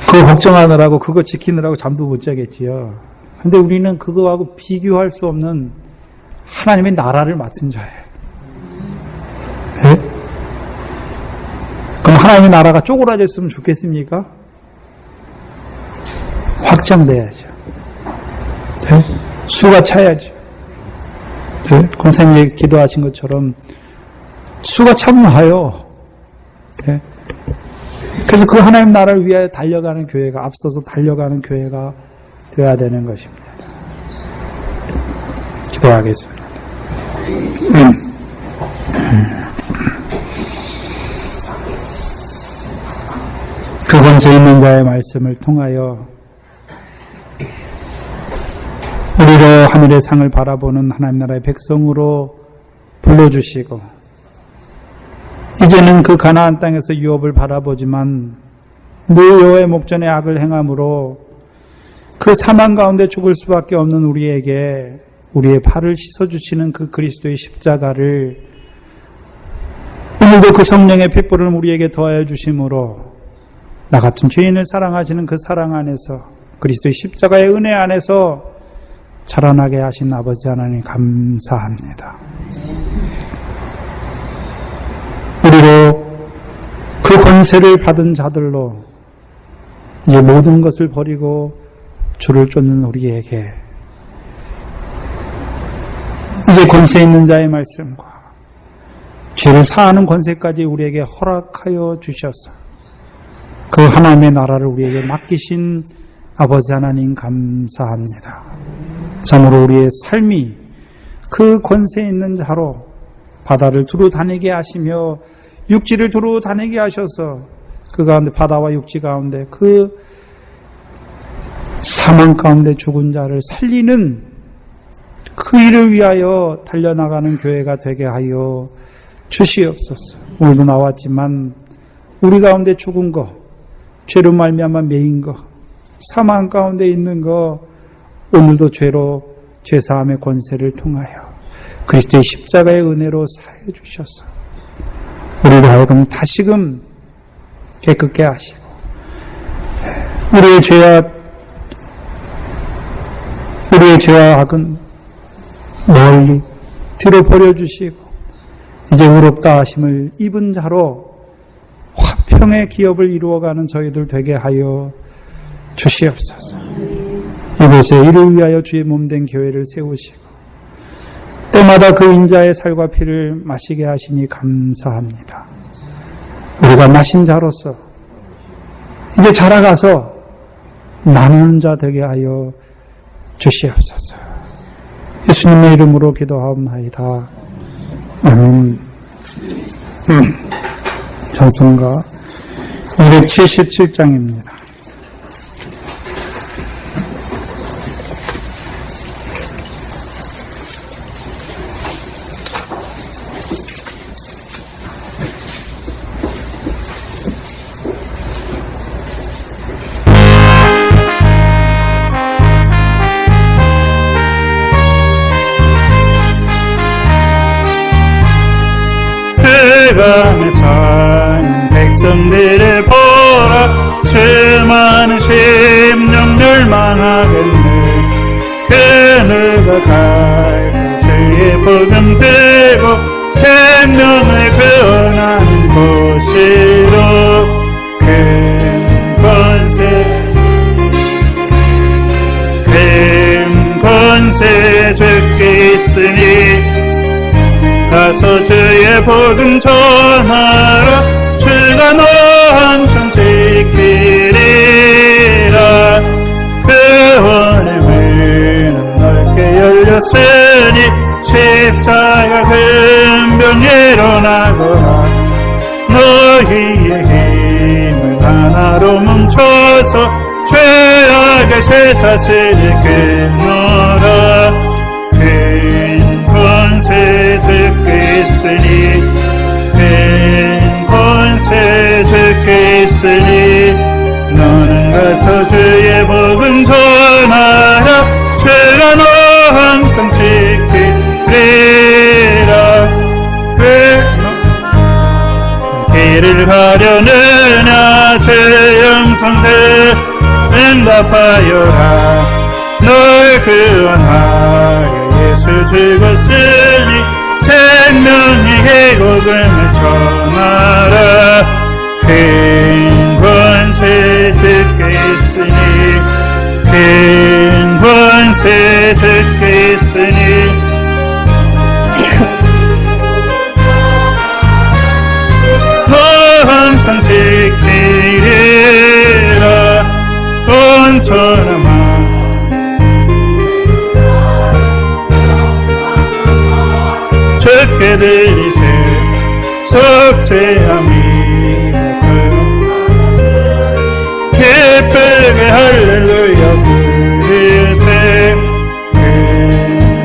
그거 걱정하느라고, 그거 지키느라고 잠도 못 자겠지요. 근데 우리는 그거하고 비교할 수 없는 하나님의 나라를 맡은 자예요. 네? 그럼 하나님의 나라가 쪼그라졌으면 좋겠습니까? 확장돼야죠. 네? 수가 차야죠. 네? 권사님이 기도하신 것처럼 수가 참 와요. 네? 그래서 그 하나님 나라를 위하여 달려가는 교회가, 앞서서 달려가는 교회가 되어야 되는 것입니다. 기도하겠습니다. 그 권세 있는 자의 말씀을 통하여 우리로 하늘의 상을 바라보는 하나님 나라의 백성으로 불러주시고, 이제는 그 가나안 땅에서 유업을 바라보지만 무효의 목전의 악을 행함으로 그 사망 가운데 죽을 수밖에 없는 우리에게 우리의 발을 씻어주시는 그 그리스도의 십자가를, 오늘도 그 성령의 핏불을 우리에게 더하여 주심으로 나 같은 죄인을 사랑하시는 그 사랑 안에서, 그리스도의 십자가의 은혜 안에서 자라나게 하신 아버지 하나님 감사합니다. 우리로 그 권세를 받은 자들로 이제 모든 것을 버리고 주를 쫓는 우리에게 이제 권세 있는 자의 말씀과 죄를 사하는 권세까지 우리에게 허락하여 주셔서 그 하나님의 나라를 우리에게 맡기신 아버지 하나님 감사합니다. 참으로 우리의 삶이 그 권세 있는 자로 바다를 두루 다니게 하시며 육지를 두루 다니게 하셔서 그 가운데, 바다와 육지 가운데 그 사망 가운데 죽은 자를 살리는 그 일을 위하여 달려나가는 교회가 되게 하여 주시옵소서. 오늘도 나왔지만 우리 가운데 죽은 거, 죄로 말미암아 매인 거, 사망 가운데 있는 거, 오늘도 죄로 죄사함의 권세를 통하여 그리스도의 십자가의 은혜로 사해 주셔서 우리로 하여금 다시금 깨끗게 하시고 우리의 죄와 악은 멀리 뒤로 버려주시고 이제 의롭다 하심을 입은 자로 화평의 기업을 이루어가는 저희들 되게 하여 주시옵소서. 이곳에 이를 위하여 주의 몸된 교회를 세우시고 날마다 그 인자의 살과 피를 마시게 하시니 감사합니다. 우리가 마신 자로서 이제 자라가서 나누는 자 되게 하여 주시옵소서. 예수님의 이름으로 기도하옵나이다. 아멘. 찬송가 277장입니다. 흑암에 사는 백성들을 보라. 수많은 심령 멸망하겠네. 그늘과 갈고 주의 복음 들고 생명을 구원하는 곳으로 큰 권세 주께 있으니 가서 주의 복음 전하라. 주가 너 항상 지키리라. 구원의 문은 넓게 열렸으니 십자가 근변 일어나거라. 너희의 힘을 하나로 뭉쳐서 죄악의 쇠사슬을 끊어라. 큰 권세 주께 있으니 큰 권세 주께 있으니 너는 가서 주의 복음 전하라. 주가 너 항상 지키리라. 왜 길을 가려느냐 주의 음성들 응답하여라. 널 구원하여 예수 죽었으니 생명의 해곡음을 전하라. 큰 권세 주께 있으니 큰 권세 주께 있으니 너 항상 지키리라. 온천함아 주께 드리세 속죄함이 기쁘게 할렐루야 부르세. 큰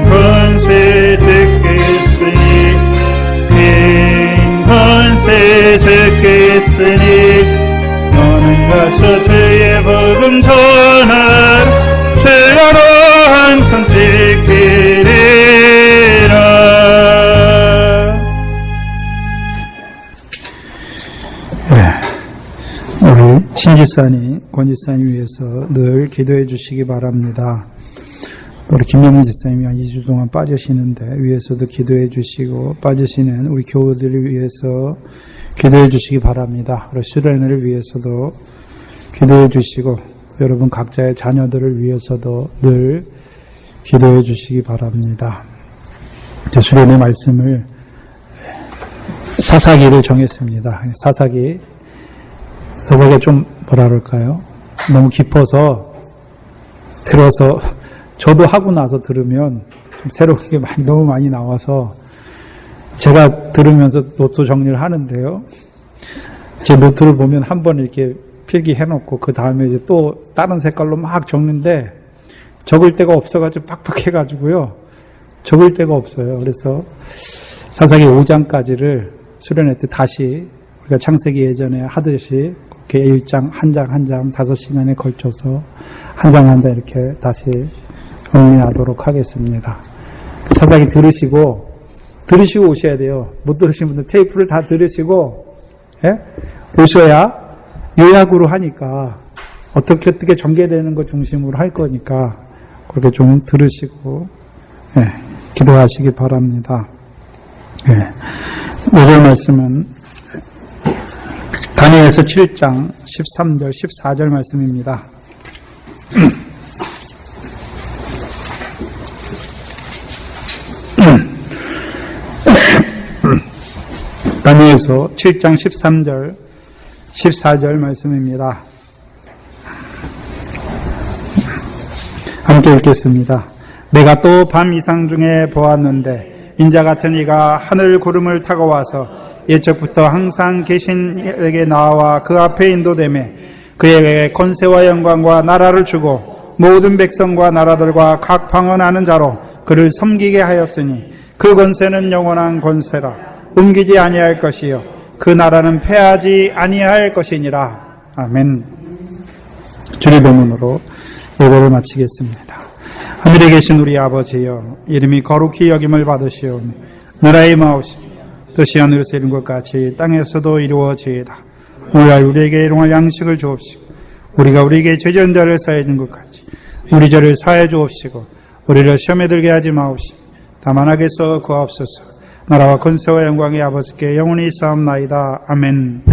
권세 주께 있으니 큰 권세 주께 있으니 너는 가서 주의 복음 전하라. 주가 너 항상 지키리라. 우리 신지사님, 권지사님 위해서 늘 기도해 주시기 바랍니다. 우리 김명민 지사님이 한 2주 동안 빠지시는데 위해서도 기도해 주시고 빠지시는 우리 교우들을 위해서 기도해 주시기 바랍니다. 우리 수련회를 위해서도 기도해 주시고 여러분 각자의 자녀들을 위해서도 늘 기도해 주시기 바랍니다. 수련회 말씀을 사사기를 정했습니다. 사사기가 좀 뭐라 그럴까요? 너무 깊어서 들어서 저도 하고 나서 들으면 좀 새로운 게 너무 많이 나와서 제가 들으면서 노트 정리를 하는데요. 제 노트를 보면 한번 이렇게 필기해놓고 그 다음에 이제 또 다른 색깔로 막 적는데 적을 데가 없어가지고 빡빡해가지고요. 적을 데가 없어요. 그래서 사사기 5장까지를 수련회 때 다시 우리가 창세기 예전에 하듯이 이렇게 1장, 한 장, 5시간에 걸쳐서 한 장 이렇게 다시 정리하도록 하겠습니다. 사사기 들으시고 오셔야 돼요. 못 들으신 분들 테이프를 다 들으시고, 예? 오셔야 요약으로 하니까 어떻게 전개되는 것 중심으로 할 거니까 그렇게 좀 들으시고, 예, 기도하시기 바랍니다. 예. 오늘 말씀은 다니엘서 7장 13절, 14절 말씀입니다. 다니엘서 7장 13절, 14절 말씀입니다. 함께 읽겠습니다. 내가 또 밤 이상 중에 보았는데 인자 같은 이가 하늘 구름을 타고 와서 예적부터 항상 계신 이에게 나와 그 앞에 인도되매 그에게 권세와 영광과 나라를 주고 모든 백성과 나라들과 각 방언하는 자로 그를 섬기게 하였으니 그 권세는 영원한 권세라. 옮기지 아니할 것이요 그 나라는 패하지 아니할 것이니라. 아멘. 주의 도문으로 예배를 마치겠습니다. 하늘에 계신 우리 아버지여, 이름이 거룩히 여김을 받으시오며 나라의 마옵시며 뜻이 하늘에서 이룬 것 같이 땅에서도 이루어지이다. 오늘날 우리에게 일용할 양식을 주옵시고 우리가 우리에게 죄지은 자를 사해 준 것 같이 우리 죄를 사해 주옵시고 우리를 시험에 들게 하지 마옵시며 다만 악에서 구하옵소서. 나라와 권세와 영광이 아버지께 영원히 있사옵나이다. 아멘.